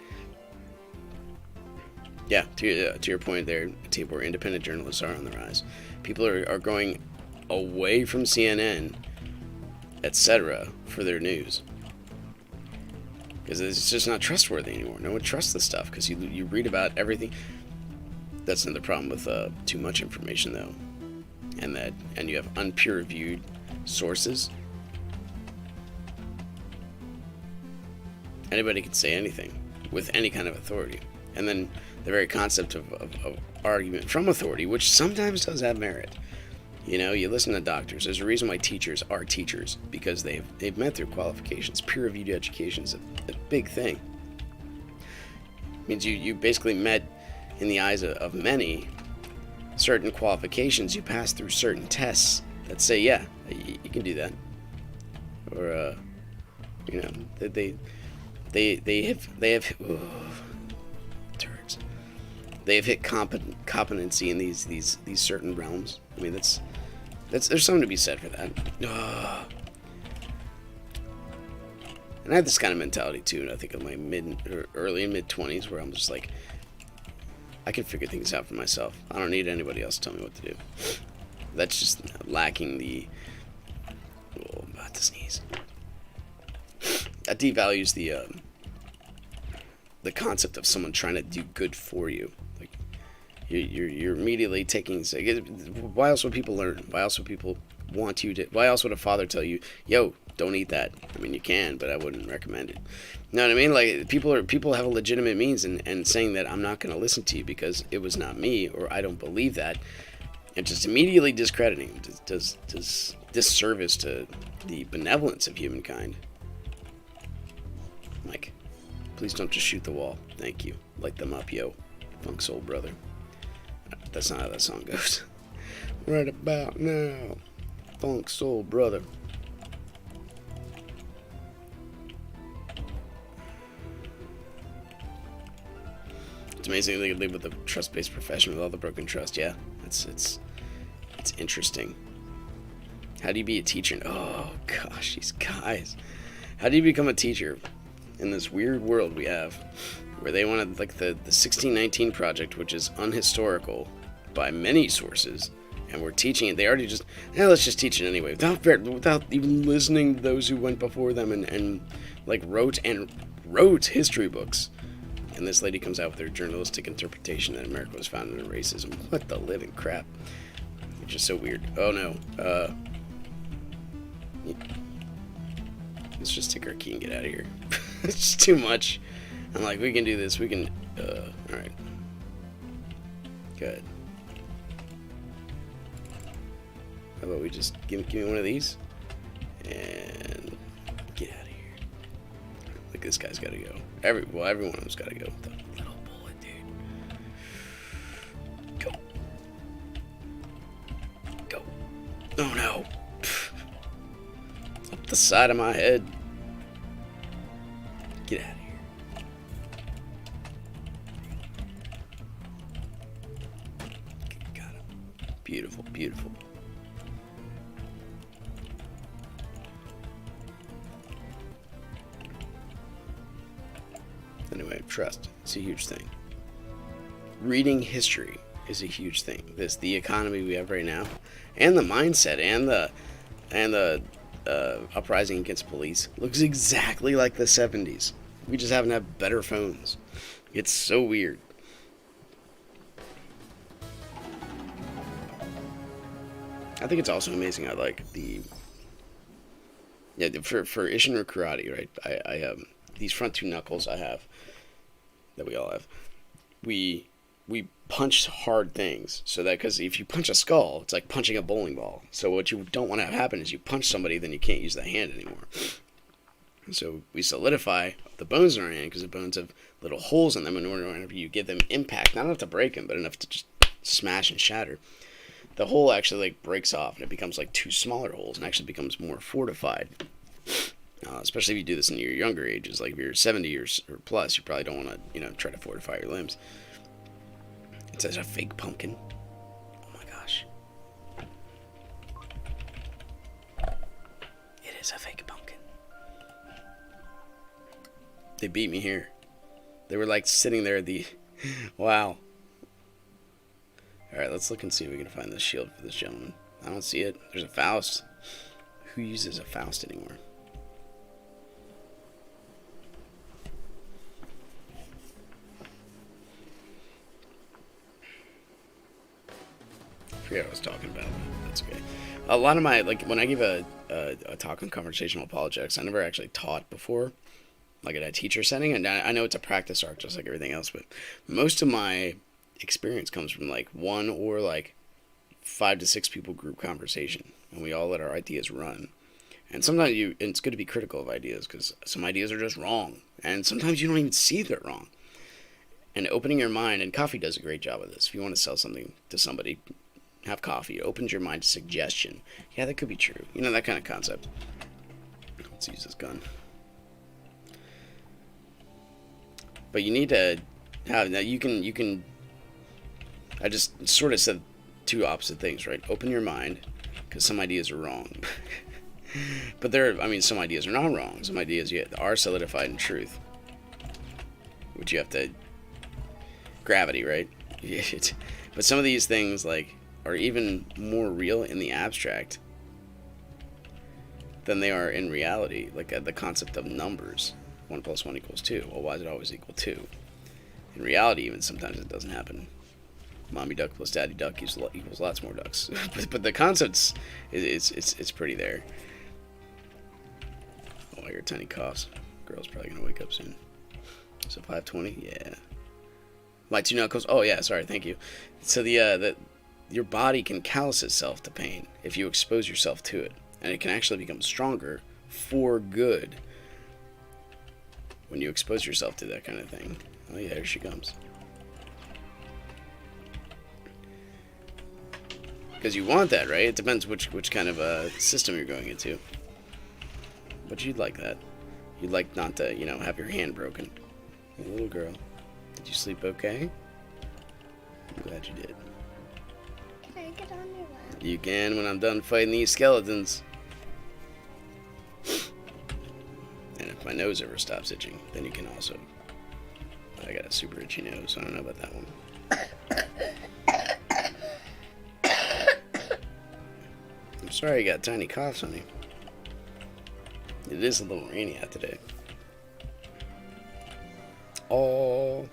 Yeah, to your point there, Tibor, independent journalists are on the rise. People are going away from CNN, etc., for their news, because it's just not trustworthy anymore. No one trusts this stuff, because you read about everything. That's another problem with too much information, though, and you have unpeer-reviewed sources. Anybody can say anything with any kind of authority, and then the very concept of argument from authority, which sometimes does have merit. You listen to doctors. There's a reason why teachers are teachers, because they've met their qualifications. Peer-reviewed education is a big thing. It means you basically met, in the eyes of many, certain qualifications. You pass through certain tests that say, yeah, you can do that. Or, they have turds. They have hit competency in these certain realms. I mean, there's something to be said for that. And I have this kind of mentality too, and I think in my early and mid 20s, where I'm just like, I can figure things out for myself. I don't need anybody else to tell me what to do. That's just lacking the... Oh, I'm about to sneeze. That devalues the concept of someone trying to do good for you. Like, you're immediately taking... Why else would people learn? Why else would people want you to... Why else would a father tell you, yo, don't eat that? I mean, you can, but I wouldn't recommend it. You know what I mean? Like, people have a legitimate means, and saying that I'm not going to listen to you because it was not me, or I don't believe that, and just immediately discrediting does disservice to the benevolence of humankind. Mike, please don't just shoot the wall. Thank you. Light them up, yo. Funk soul brother. That's not how that song goes. Right about now. Funk soul brother. It's amazing they could live with a trust-based profession with all the broken trust. Yeah, it's interesting. How do you be a teacher? Oh gosh, these guys. How do you become a teacher in this weird world we have, where they wanted like the 1619 project, which is unhistorical by many sources, and we're teaching it. They already just, let's just teach it anyway, without even listening to those who went before them and like wrote history books. And this lady comes out with her journalistic interpretation that America was founded on racism. What the living crap? It's just so weird. Oh no. Let's just take our key and get out of here. It's just too much. I'm like, we can do this. We can. Alright. Good. How about we just give me one of these? And get out of here. Like, this guy's gotta go. Every one of them's gotta go. The little bullet, dude. Go. Go. Oh no. Up the side of my head. Get out of here. Got him. Beautiful, beautiful. Anyway, trust. It's a huge thing. Reading history is a huge thing. The economy we have right now, and the mindset, and the uprising against police looks exactly like the 70s. We just haven't had better phones. It's so weird. I think it's also amazing how, like, for Ishin karate, right? I these front two knuckles I have, that we all have, we punch hard things, so that, because if you punch a skull, it's like punching a bowling ball. So what you don't want to have happen is you punch somebody, then you can't use the hand anymore. So we solidify the bones in our hand, because the bones have little holes in them, and whenever you give them impact, not enough to break them, but enough to just smash and shatter, the hole actually like breaks off, and it becomes like two smaller holes, and actually becomes more fortified. Especially if you do this in your younger ages, like if you're 70 years or plus, you probably don't want to, try to fortify your limbs. It says a fake pumpkin. Oh my gosh. It is a fake pumpkin. They beat me here. They were like sitting there at the... Wow. Alright, let's look and see if we can find this shield for this gentleman. I don't see it. There's a Faust. Who uses a Faust anymore? I forget what I was talking about, but that's okay. A lot of my, like, when I give a talk on conversational apologetics, I never actually taught before, like in a teacher setting, and I know it's a practice art just like everything else, but most of my experience comes from like one or like 5 to 6 people group conversation, and we all let our ideas run. And sometimes it's good to be critical of ideas, because some ideas are just wrong, and sometimes you don't even see they're wrong. And opening your mind, and coffee does a great job of this. If you want to sell something to somebody, have coffee. It opens your mind to suggestion. Yeah, that could be true. That kind of concept. Let's use this gun. But you need to have, now you can, I just sort of said two opposite things, right? Open your mind, because some ideas are wrong. But some ideas are not wrong. Some ideas are solidified in truth. Which you have to... Gravity, right? But some of these things, like, are even more real in the abstract than they are in reality. Like, the concept of numbers. 1 + 1 = 2. Well, why is it always equal 2? In reality, even sometimes it doesn't happen. Mommy duck plus daddy duck equals lots more ducks. but the concepts, it's pretty there. Oh, I hear tiny coughs. Girl's probably gonna wake up soon. So 5:20, yeah. My 2 knuckles. Oh yeah, sorry, thank you. So your body can callous itself to pain if you expose yourself to it, and it can actually become stronger for good when you expose yourself to that kind of thing. Oh yeah, here she comes. Because you want that, right? It depends which kind of system you're going into. But you'd like that. You'd like not to, have your hand broken. Hey, little girl, did you sleep okay? I'm glad you did. Can I get on your lap? You can when I'm done fighting these skeletons. And if my nose ever stops itching, then you can also. But I got a super itchy nose, so I don't know about that one. I'm sorry you got tiny coughs, honey. It is a little rainy out today. Oh.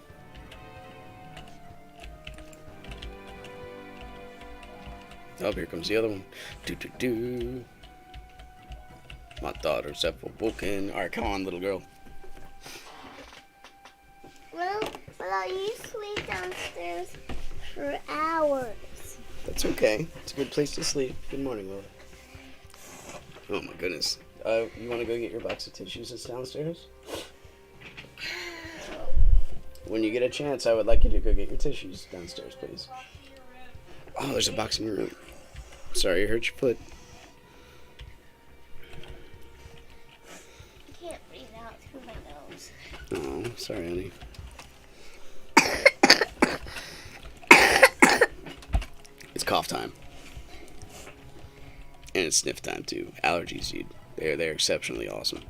Oh, here comes the other one. Do. My daughters have awoken. Alright, come on, little girl. Well, you sleep downstairs for hours. That's okay. It's a good place to sleep. Good morning, Willow. Oh my goodness. You want to go get your box of tissues that's downstairs? When you get a chance, I would like you to go get your tissues downstairs, please. Oh, there's a box in your room. Sorry, you hurt your foot. I can't breathe out through my nose. Oh, sorry, honey. It's cough time. And it's sniff time, too. Allergies, dude. They're exceptionally awesome.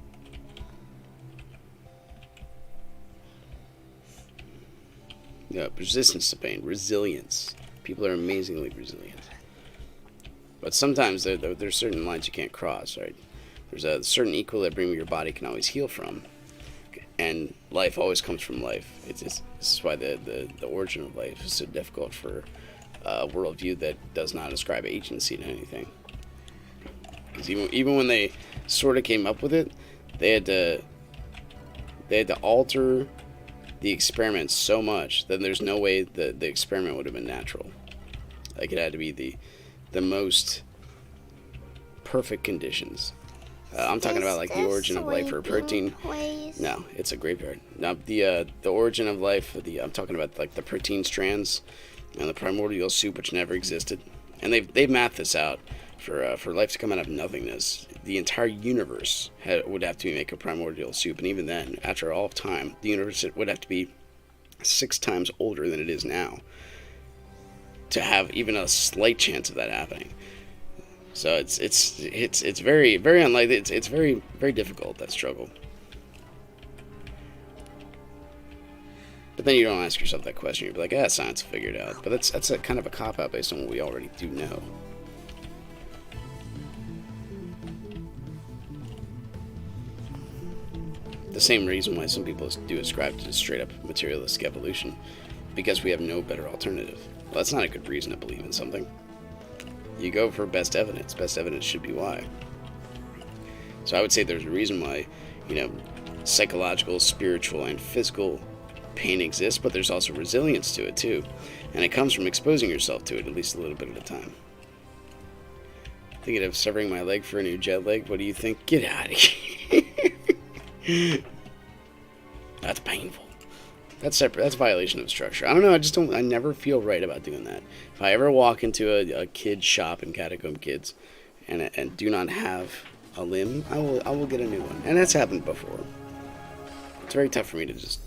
Yeah, resistance to pain. Resilience. People are amazingly resilient. But sometimes there's certain lines you can't cross, right? There's a certain equilibrium your body can always heal from. And life always comes from life. This is why the origin of life is so difficult for a worldview that does not ascribe agency to anything. Because even when they sort of came up with it, they had to alter the experiment so much that there's no way that the experiment would have been natural. Like, it had to be the most perfect conditions. I'm talking about like the origin of life for protein. Place? No, it's a graveyard. Now the origin of life. I'm talking about like the protein strands and the primordial soup, which never existed. And they've mapped this out for life to come out of nothingness. The entire universe would have to make a primordial soup, and even then, after all of time, the universe would have to be 6 times older than it is now to have even a slight chance of that happening. So it's very, very unlikely. It's very, very difficult, that struggle. But then you don't ask yourself that question. You'd be like, science figured out. But that's a kind of a cop-out based on what we already do know. The same reason why some people do ascribe to straight-up materialistic evolution, because we have no better alternative. Well, that's not a good reason to believe in something. You go for best evidence. Best evidence should be why. So I would say there's a reason why, psychological, spiritual, and physical pain exists, but there's also resilience to it too. And it comes from exposing yourself to it at least a little bit at a time. Thinking of severing my leg for a new jet leg? What do you think? Get out of here. That's painful. That's separate. That's violation of structure. I don't know. I never feel right about doing that. If I ever walk into a kid's shop in Catacomb Kids and do not have a limb, I will get a new one. And that's happened before. It's very tough for me to just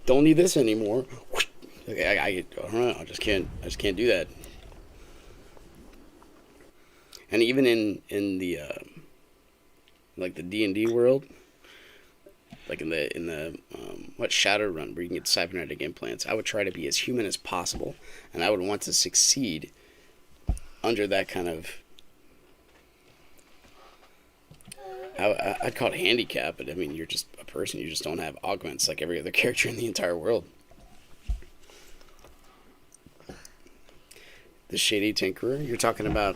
don't need this anymore. I don't know. I just can't do that. And even in the like the D&D world, like in the what Shadowrun, where you can get cybernetic implants, I would try to be as human as possible, and I would want to succeed under that kind of, I'd call it handicap, but I mean, you're just a person. You just don't have augments like every other character in the entire world. The Shady Tinkerer? You're talking about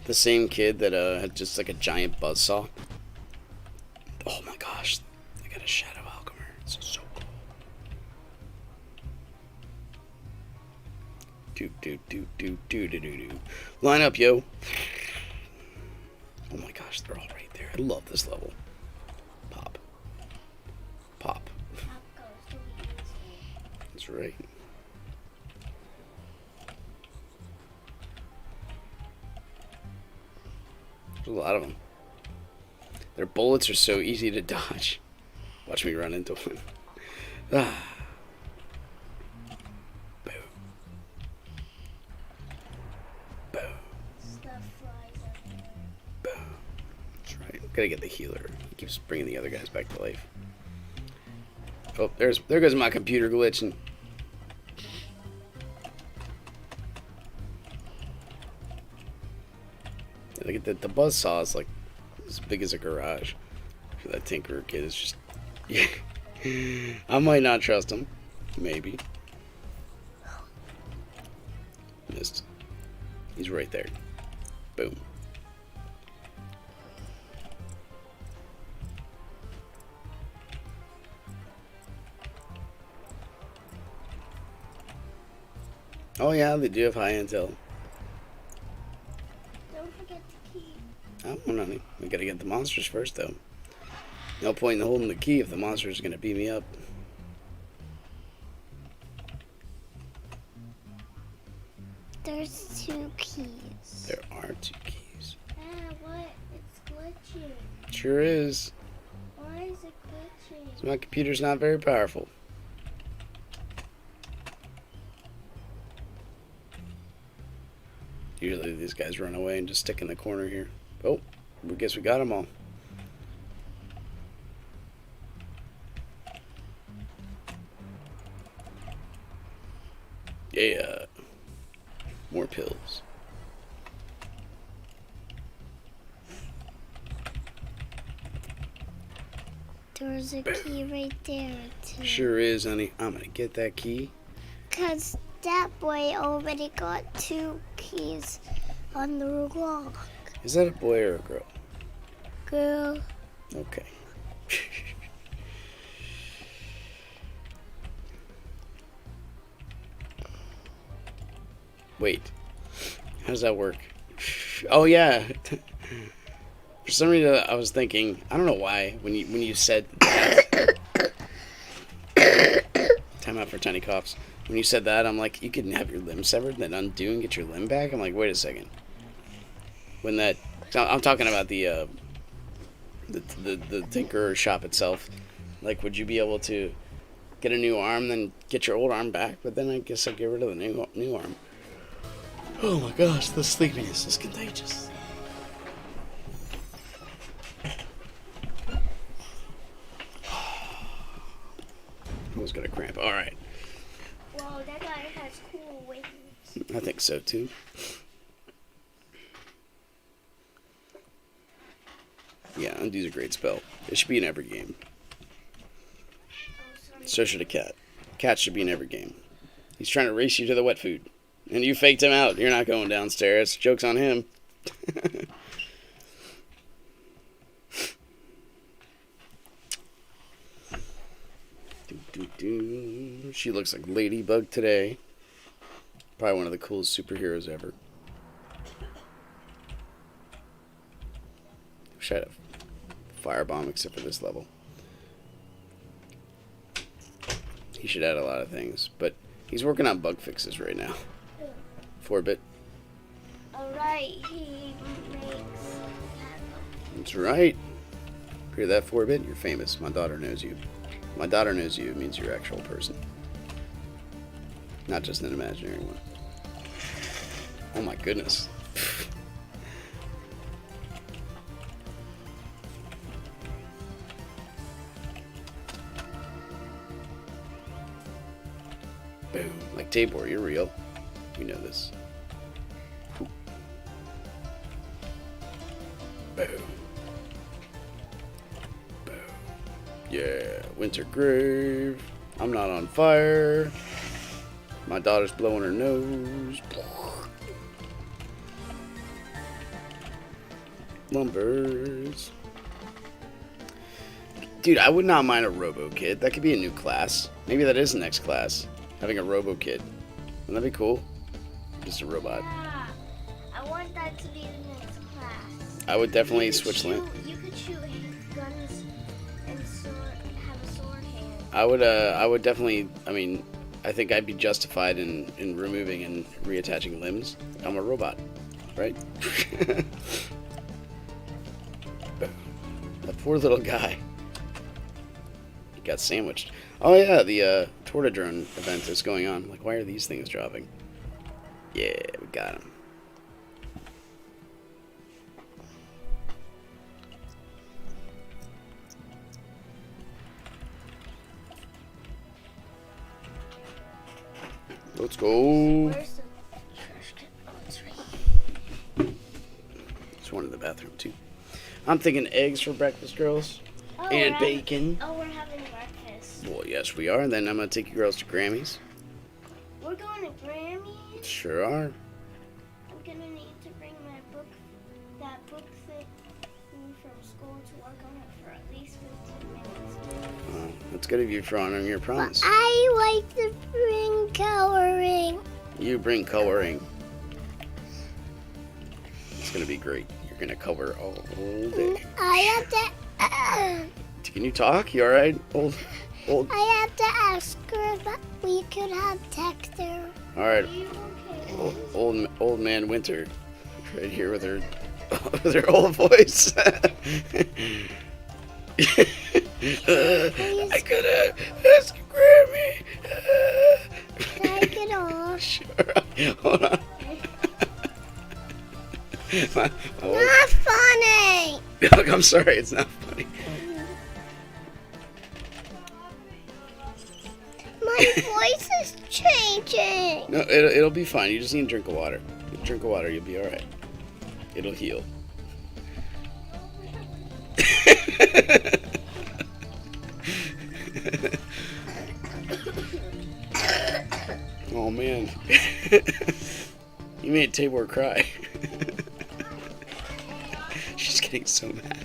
the same kid that had just like a giant buzzsaw? Oh my gosh, I got a Shadow Alchemy. It's so cool. Do. Line up, yo. Oh my gosh, they're all right there. I love this level. Pop. Pop. That's right. There's a lot of them. Their bullets are so easy to dodge. Watch me run into one. Ah. Boom. Boom. Boom. That's right. Gotta get the healer. He keeps bringing the other guys back to life. Oh, there goes my computer glitching. Look at the buzzsaw is like as big as a garage. That Tinkerer kid is just... Yeah. I might not trust him. Maybe. Missed. He's right there. Boom. Oh yeah, they do have high intel. Don't forget the key. Oh, no, we gotta get the monsters first, though. No point in holding the key if the monsters are gonna beat me up. There's 2 keys. There are 2 keys. Ah, what? It's glitching. Sure is. Why is it glitching? So my computer's not very powerful. Usually these guys run away and just stick in the corner here. Oh, I guess we got them all. Yeah. More pills. There's a key right there, too. Sure is, honey. I'm gonna get that key. Because that boy already got 2 keys on the lock. Is that a boy or a girl? Girl. Okay. Wait. How does that work? Oh yeah. For some reason I was thinking, I don't know why, when you said that. Time out for tiny coughs. When you said that, I'm like, you can have your limb severed, then undo and get your limb back. I'm like, wait a second. When that, I'm talking about the Tinkerer shop itself. Like, would you be able to get a new arm, then get your old arm back? But then I guess I'll get rid of the new arm. Oh my gosh, the sleepiness is contagious. Almost got a cramp. All right. Whoa, that guy has cool wings. I think so too. Yeah, undo's a great spell. It should be in every game. So should a cat. Cat should be in every game. He's trying to race you to the wet food. And you faked him out. You're not going downstairs. Joke's on him. She looks like Ladybug today. Probably one of the coolest superheroes ever. Wish I had a firebomb except for this level. He should add a lot of things, but he's working on bug fixes right now. 4-bit. Alright, he makes... That's right. Hear that, 4-bit? You're famous. My daughter knows you. My daughter knows you. It means you're an actual person. Not just an imaginary one. Oh my goodness. Boom. Like Tabor, you're real. We know this. Boom. Boom. Boom. Yeah. Winter grave. I'm not on fire. My daughter's blowing her nose. Lumbers. Dude, I would not mind a Robo Kid. That could be a new class. Maybe that is the next class. Having a Robo Kid. Wouldn't that be cool? Just a robot. Yeah, I want that to be the next class. I would definitely switch You could shoot guns and have a sword hand. I would definitely, I think I'd be justified in removing and reattaching limbs. I'm a robot, right? That poor little guy. He got sandwiched. Oh yeah, the Tortodrone event is going on. Like, why are these things dropping? Yeah, we got him. Let's go. Where's the trash can? Oh, it's right here. There's one in the bathroom too. I'm thinking eggs for breakfast, girls. Oh, And bacon. We're having breakfast. Well, yes, we are. And then I'm going to take you girls to Grammy's. We're going to Grammy's. Sure are. I'm gonna need to bring my book, that book thing from school to work on it for at least 15 minutes. That's good of you for honoring your promise. I like to bring coloring. You bring coloring. It's going to be great. You're going to color all day. I have to. Can you talk? You all right? Old. I have to ask her that we could have Texter. All right. Are you okay? Old man Winter, right here with her, with her old voice. I gotta ask Grammy. Can I get off? Sure. Hold on. Not funny. Look, I'm sorry. It's not funny. My voice is changing. No, it'll be fine. You just need a drink of water. You drink of water, you'll be all right. It'll heal. Oh man, you made Tabor cry. She's getting so mad.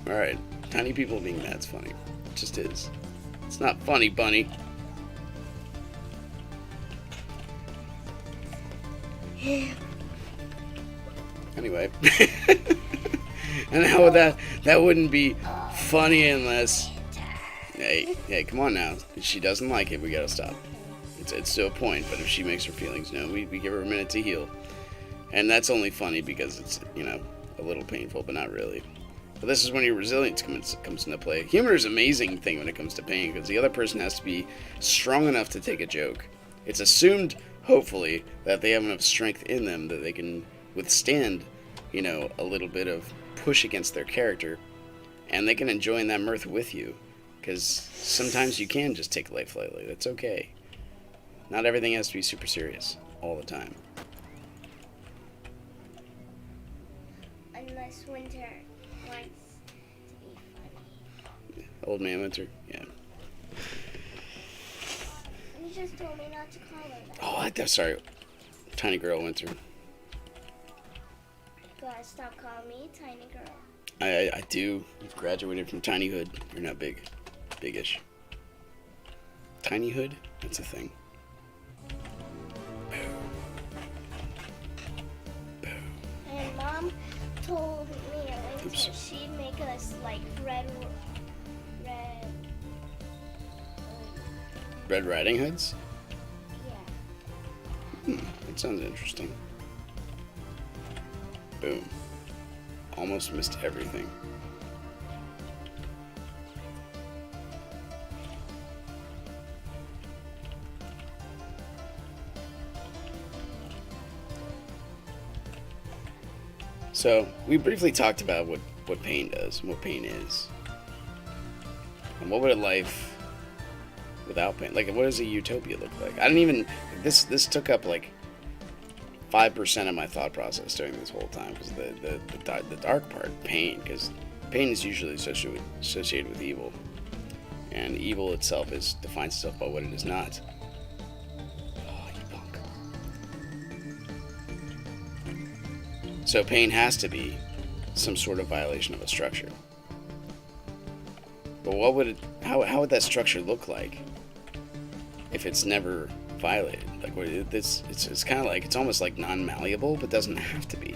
All right, tiny people being mad's funny. It just is. It's not funny, Bunny. Anyway. And how would that wouldn't be funny unless... Hey, come on now. If she doesn't like it, we gotta stop. It's to a point, but if she makes her feelings known, we give her a minute to heal. And that's only funny because it's, a little painful, but not really. But this is when your resilience comes into play. Humor is an amazing thing when it comes to pain, because the other person has to be strong enough to take a joke. It's assumed, hopefully, that they have enough strength in them that they can withstand, a little bit of push against their character, and they can enjoy that mirth with you. Because sometimes you can just take life lightly. That's okay. Not everything has to be super serious all the time. Unless Winter wants to be funny. Old man Winter, yeah. You just told me not to call her that. Oh, sorry. Tiny girl Winter. Gotta stop calling me tiny girl. I do. You've graduated from tinyhood. You're not big. Biggish. Tinyhood? That's a thing. And Mom told me later she'd make us like Red Riding Hoods? Yeah. That sounds interesting. Boom. Almost missed everything. So, we briefly talked about what pain does and what pain is. And what would a life without pain, like, what does a utopia look like? I didn't even, this took up like 5% of my thought process during this whole time, because the dark part, pain, because pain is usually associated with evil. And evil itself defines itself by what it is not. Oh, you punk. So pain has to be some sort of violation of a structure. But how would that structure look like if it's never violated? Like, it's kind of like, it's almost like non-malleable, but doesn't have to be.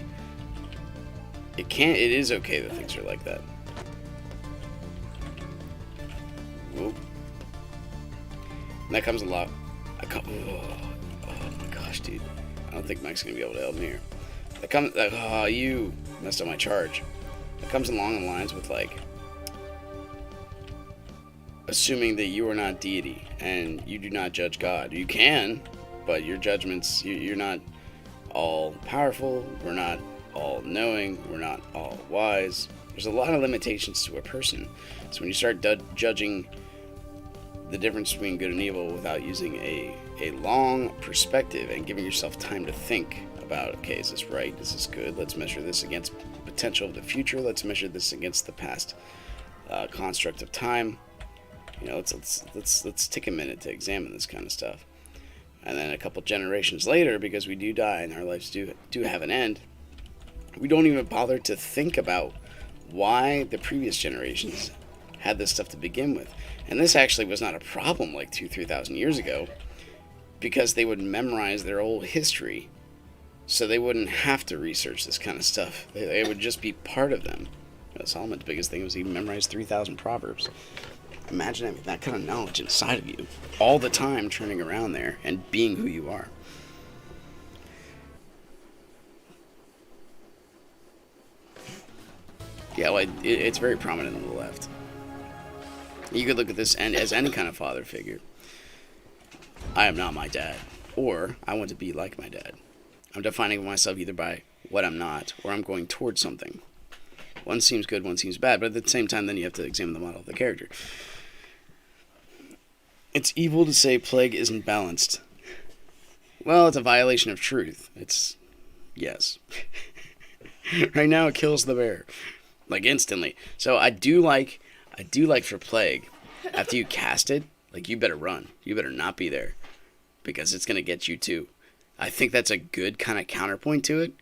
It is okay that things are like that. Whoop. And that comes a lot. Oh my gosh, dude. I don't think Mike's gonna be able to help me here. You messed up my charge. It comes along the lines with, like, assuming that you are not deity and you do not judge God. You can, but your judgments, you're not all powerful, we're not all knowing, we're not all wise. There's a lot of limitations to a person. So when you start judging the difference between good and evil without using a long perspective and giving yourself time to think about, okay, is this right? Is this good? Let's measure this against potential of the future. Let's measure this against the past construct of time. You know, let's take a minute to examine this kind of stuff. And then a couple generations later, because we do die and our lives do have an end, we don't even bother to think about why the previous generations had this stuff to begin with. And this actually was not a problem like 2,000-3,000 years ago, because they would memorize their whole history, so they wouldn't have to research this kind of stuff. It would just be part of them. Solomon's biggest thing was he memorized 3,000 proverbs. Imagine having that kind of knowledge inside of you all the time, turning around there and being who you are. Yeah, well, it's very prominent on the left. You could look at this and as any kind of father figure. I am not my dad, or I want to be like my dad. I'm defining myself either by what I'm not, or I'm going towards something. One seems good, one seems bad, but at the same time, then you have to examine the model of the character. It's evil to say plague isn't balanced. Well, it's a violation of truth. Yes. Right now, it kills the bear, like, instantly. So I do like for plague, after you cast it, like, you better run. You better not be there, because it's gonna get you too. I think that's a good kind of counterpoint to it,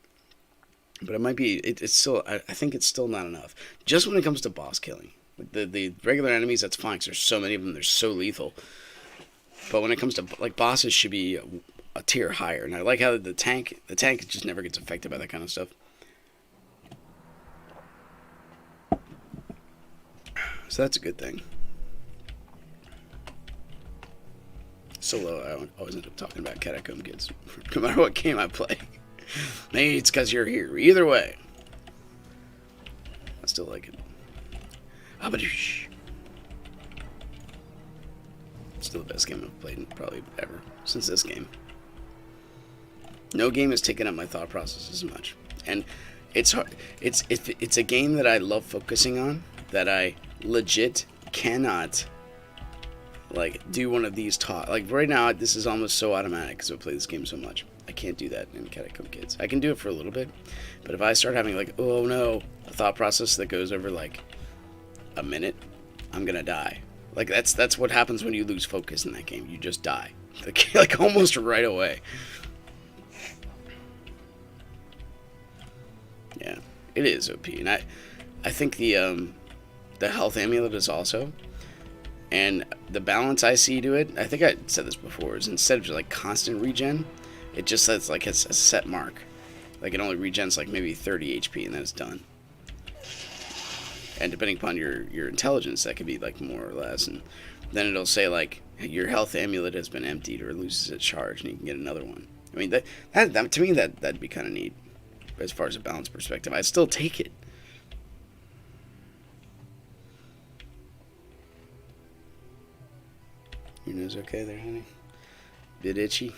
but it might be. It's still. I think it's still not enough. Just when it comes to boss killing, the regular enemies, that's fine, because there's so many of them. They're so lethal. But when it comes to, like, bosses, should be a tier higher. And I like how the tank just never gets affected by that kind of stuff. So that's a good thing. Solo, I always end up talking about Catacomb Kids, no matter what game I play. Maybe it's because you're here. Either way, I still like it. Abadoosh. Still the best game I've played probably ever since this game. No game has taken up my thought process as much, and it's hard. It's a game that I love focusing on, that I legit cannot, like, do one of these like, right now, this is almost so automatic because I play this game so much. I can't do that in Catacomb Kids. I can do it for a little bit, but if I start having, like, oh no, a thought process that goes over like a minute, I'm gonna die. Like, that's what happens when you lose focus in that game. You just die, like almost right away. Yeah, it is OP, and I think the health amulet is also, and the balance I see to it, I think I said this before, is instead of just, like, constant regen, it just says, like, it's a set mark. Like, it only regens, like, maybe 30 HP, and then it's done. And depending upon your intelligence, that could be, like, more or less. And then it'll say, like, your health amulet has been emptied or loses its charge, and you can get another one. I mean, that to me, that'd be kind of neat. As far as a balance perspective, I'd still take it. Your nose okay there, honey? Bit itchy?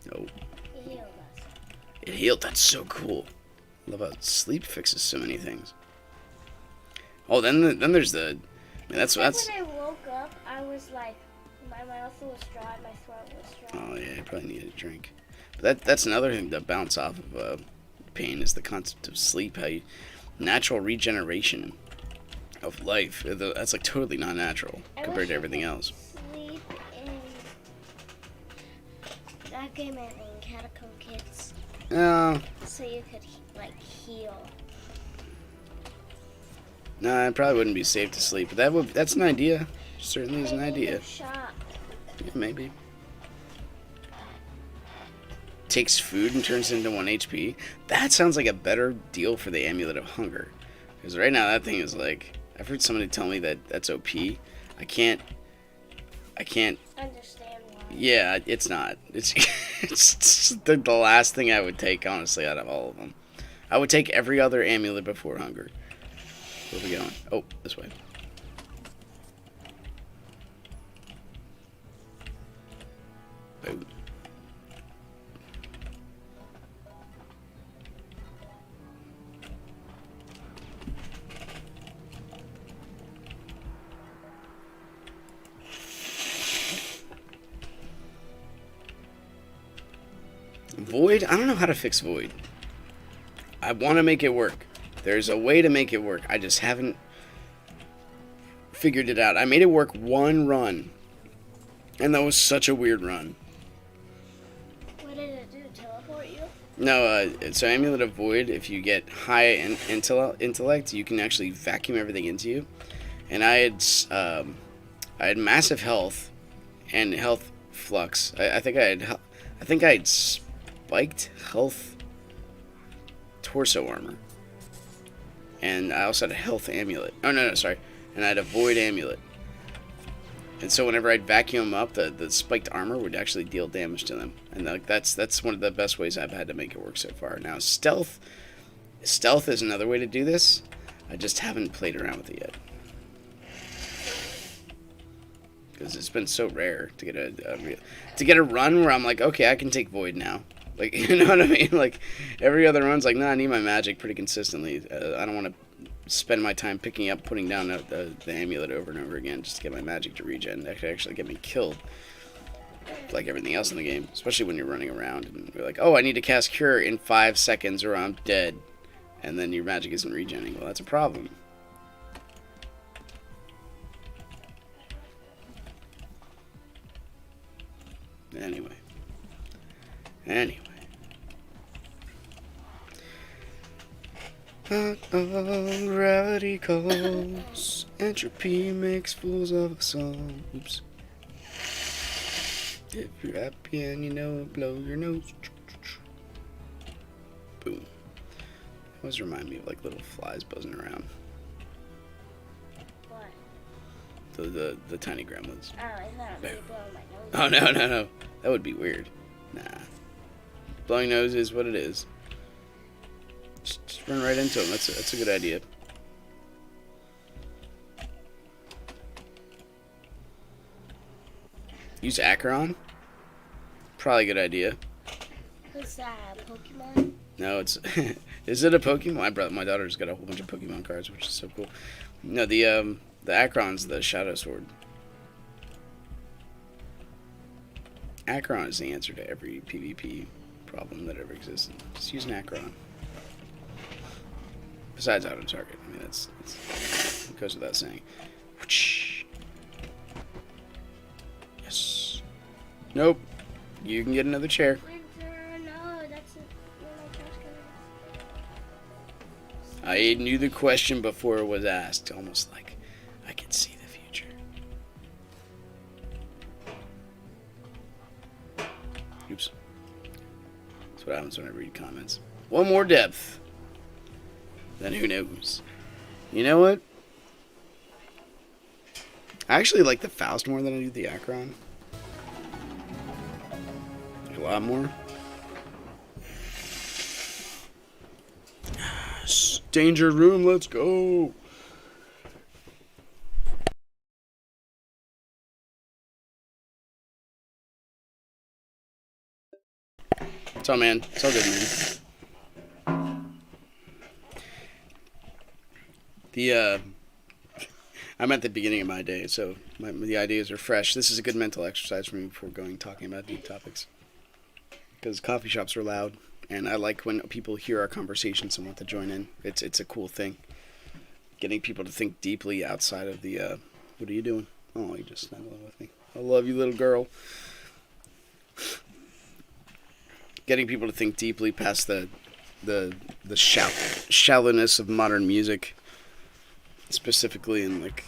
No. No. It healed us. It healed. That's so cool. Love how sleep fixes so many things. Oh, then there's the. I mean, that's. When I woke up, I was like, my mouth was dry, my throat was dry. Oh yeah, you probably need a drink. But that's another thing to bounce off of pain is the concept of sleep. How you natural regeneration of life. That's like totally not natural compared to everything else. Sleep in that game I named Catacomb Kids. No, So you could like heal. no, it probably wouldn't be safe to sleep. But that's an idea. Certainly is an idea. Shot. Yeah, maybe. Takes food and turns it into 1 HP. That sounds like a better deal for the Amulet of Hunger. Because right now that thing is like, I've heard somebody tell me that that's OP. I can't Understand why. Yeah, it's not. It's the last thing I would take, honestly, out of all of them. I would take every other amulet before hunger. Where are we going? Oh, this way. Boom. Void? I don't know how to fix Void. I want to make it work. There's a way to make it work. I just haven't figured it out. I made it work one run. And that was such a weird run. What did it do? Teleport you? No, so Amulet of Void, if you get high intellect, you can actually vacuum everything into you. And I had massive health and health flux. I think I had spiked health torso armor. And I also had a health amulet. Oh, no, sorry. And I had a void amulet. And so whenever I'd vacuum up, the spiked armor would actually deal damage to them. And that's one of the best ways I've had to make it work so far. Now, stealth is another way to do this. I just haven't played around with it yet. Because it's been so rare to get a run where I'm like, okay, I can take void now. Like, you know what I mean? Like, every other run's like, no, I need my magic pretty consistently. I don't want to spend my time putting down the amulet over and over again just to get my magic to regen. That could actually get me killed. Like everything else in the game. Especially when you're running around and you're like, oh, I need to cast Cure in 5 seconds or I'm dead. And then your magic isn't regenning. Well, that's a problem. Anyway. Gravity calls. Entropy makes fools of us all. Oops. If you're happy and you know it, blow your nose. Boom. Always remind me of like little flies buzzing around. What? The tiny gremlins. Oh, I thought it was blowing my nose. Oh, no. That would be weird. Nah. Blowing nose is what it is. Just run right into them. That's a good idea. Use Acheron? Probably a good idea. Who's that? Pokemon? No, it's... Is it a Pokemon? My daughter's got a whole bunch of Pokemon cards, which is so cool. No, the Acheron's the Shadow Sword. Acheron is the answer to every PvP problem that ever existed. Just use an Acheron. Besides auto target. I mean, that's it goes without saying. Yes. Nope. You can get another chair. Winter, no, that's where my trash can. I knew the question before it was asked. Almost like I can see the future. Oops. That's what happens when I read comments. One more depth. Then who knows? You know what? I actually like the Faust more than I do the Acheron. A lot more. Yes. Danger room, let's go. It's all, man. It's all good, man. The I'm at the beginning of my day, so the ideas are fresh. This is a good mental exercise for me before talking about deep topics. Because coffee shops are loud, and I like when people hear our conversations and want to join in. It's a cool thing. Getting people to think deeply outside of the. What are you doing? Oh, you just snuggling with me. I love you, little girl. Getting people to think deeply past the shallowness of modern music, specifically in like,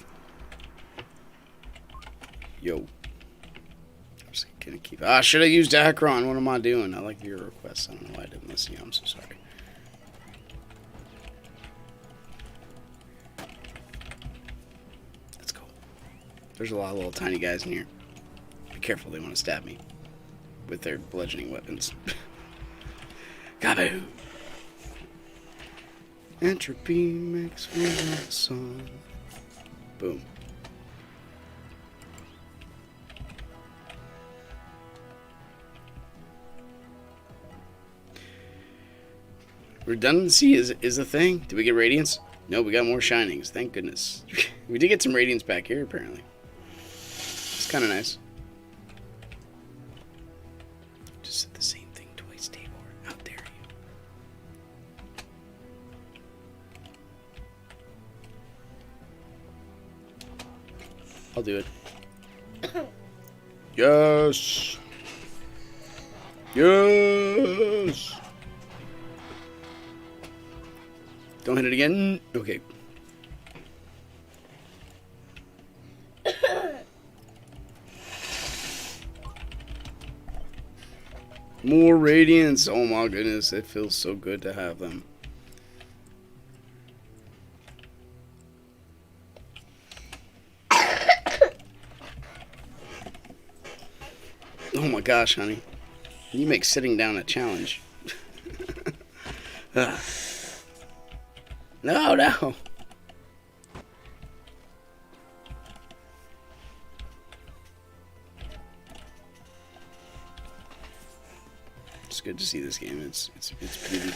yo, I'm just gonna keep. Should have used Akron. What am I doing? I like your requests. I don't know why I didn't listen to you. I'm so sorry. Let's go. There's a lot of little tiny guys in here. Be careful, they want to stab me with their bludgeoning weapons. Kaboom! Entropy makes me a song. Boom. Redundancy is a thing. Did we get radiance? No, we got more shinings. Thank goodness. We did get some radiance back here, apparently. It's kind of nice. Just said the same thing twice, Tabor. How dare you? I'll do it. Yes. Yes. Don't hit it again. Okay. More radiance. Oh my goodness. It feels so good to have them. Oh my gosh, honey. You make sitting down a challenge. No, no. It's good to see this game. It's beauty.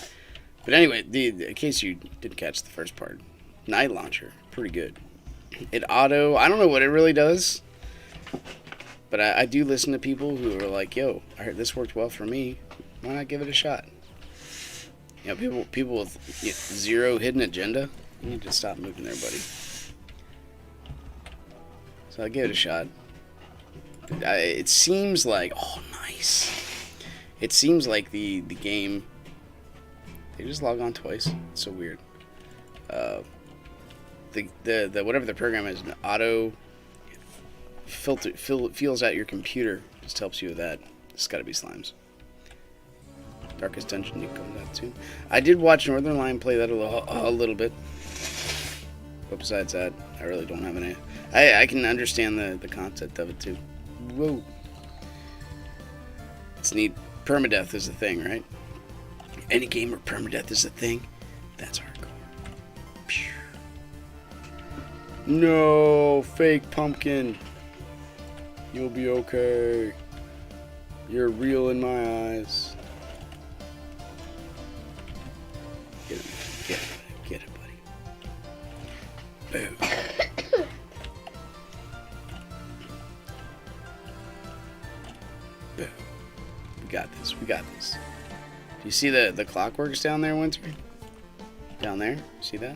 But anyway, in case you didn't catch the first part, Night Launcher, pretty good. It auto. I don't know what it really does, but I do listen to people who are like, "Yo, I heard this worked well for me. Why not give it a shot?" You know, people with zero hidden agenda, you need to stop moving there, buddy. So I give it a shot. It seems like, oh, nice. It seems like the game. They just log on twice. It's so weird. The whatever the program is, an auto filter feels out your computer. Just helps you with that. It's got to be Slimes. Darkest Dungeon, you come that soon. I did watch Northern Lion play that a little bit. But besides that, I really don't have any. I can understand the concept of it too. Whoa. It's neat. Permadeath is a thing, right? Any game where permadeath is a thing, that's hardcore. Pew. No, fake pumpkin. You'll be okay. You're real in my eyes. Get it, buddy. Boom. Boom. We got this. Do you see the Clockworks down there, Winter? Down there? See that?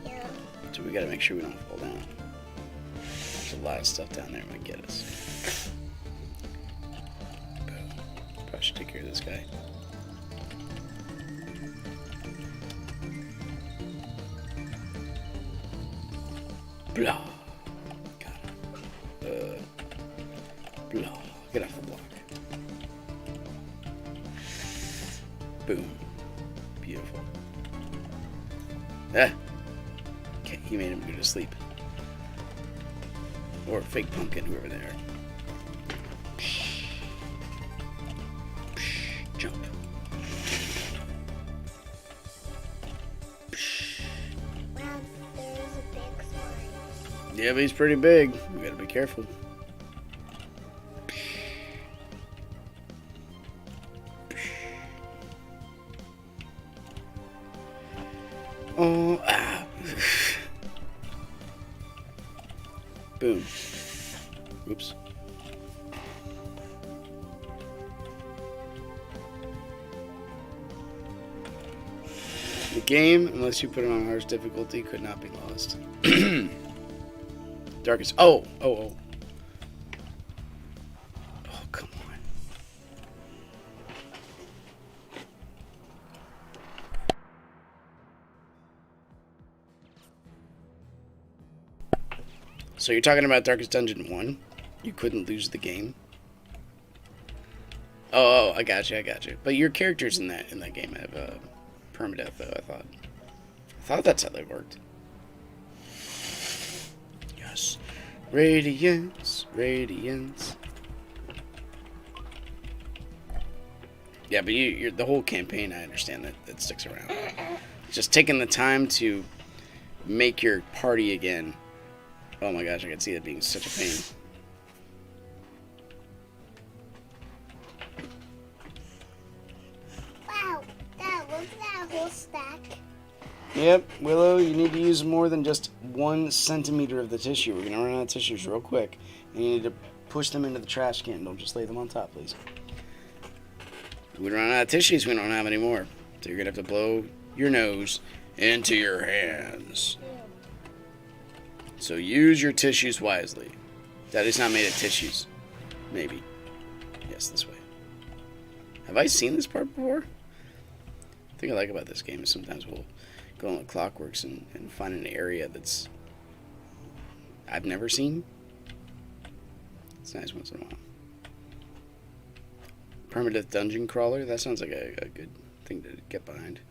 Yeah. So we gotta make sure we don't fall down. There's a lot of stuff down there that might get us. Boom. Probably should take care of this guy. Blah. Got it. Blah. Get off the block. Boom. Beautiful. Ah. Okay, he made him go to sleep. Or fake pumpkin, whoever they are. Jump. Wow, there's a big slime. Yeah, but he's pretty big. We gotta be careful. Oh, ah. Boom. Oops. The game, unless you put it on hardest difficulty, could not be lost. Darkest. Oh, oh. Oh, come on. So you're talking about Darkest Dungeon 1? You couldn't lose the game? Oh, I got you. But your characters in that game have permadeath, though. I thought that's how they worked. Yes, radiance. Yeah, but you're the whole campaign. I understand that sticks around. Just taking the time to make your party again. Oh my gosh, I can see that being such a pain. Whole stack. Yep, Willow, you need to use more than just 1 centimeter of the tissue. We're gonna run out of tissues real quick, and you need to push them into the trash can. Don't just lay them on top, please. If we run out of tissues, we don't have any more. So you're gonna have to blow your nose into your hands. So use your tissues wisely. Daddy's not made of tissues. Maybe. Yes, this way. Have I seen this part before? The thing I like about this game is sometimes we'll go on the Clockworks and find an area that's I've never seen. It's nice once in a while. Permadeath Dungeon Crawler? That sounds like a good thing to get behind.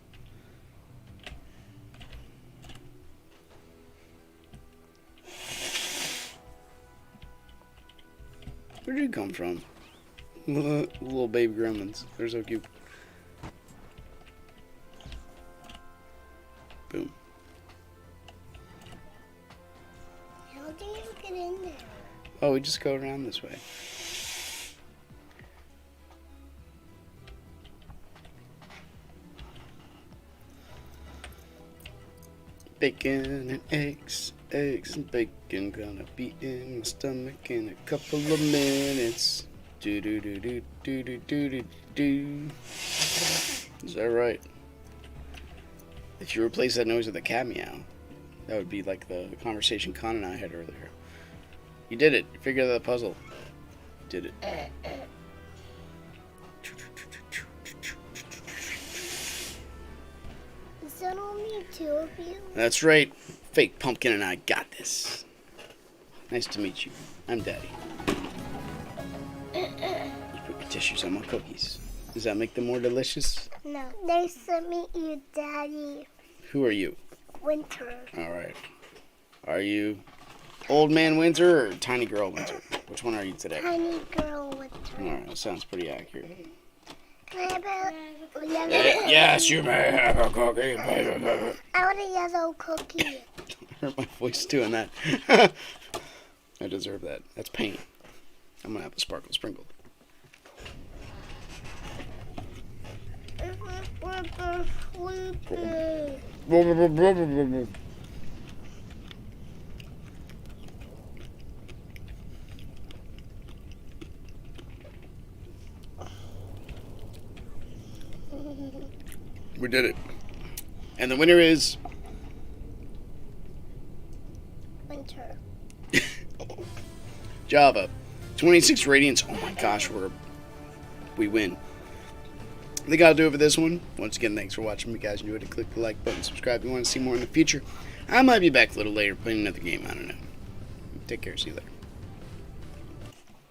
Where did it come from? Little baby gremlins. They're so cute. Boom. How do you get in there? Oh, we just go around this way. Bacon and eggs and bacon gonna be in my stomach in a couple of minutes. Do do do do do do do do do. Is that right? If you replace that noise with a cat meow, that would be like the conversation Con and I had earlier. You did it. You figured out the puzzle. Did it. Is that only 2 of you? That's right. Fake Pumpkin and I got this. Nice to meet you. I'm Daddy. You put your tissues on my cookies. Does that make them more delicious? No. Nice to meet you, Daddy. Who are you? Winter. Alright. Are you Old Man Winter or Tiny Girl Winter? Which one are you today? Tiny girl Winter. Alright, that sounds pretty accurate. Can I have a yellow Yes, you may have a cookie. I want a yellow cookie. I heard my voice doing that. I deserve that. That's pain. I'm gonna have a sparkle sprinkled. We did it. And the winner is Winter. Java. 26 radiance. Oh my gosh, we win. I think I'll do it for this one. Once again, thanks for watching. If you guys enjoyed it, click the like button, subscribe if you want to see more in the future. I might be back a little later playing another game. I don't know. Take care. See you later.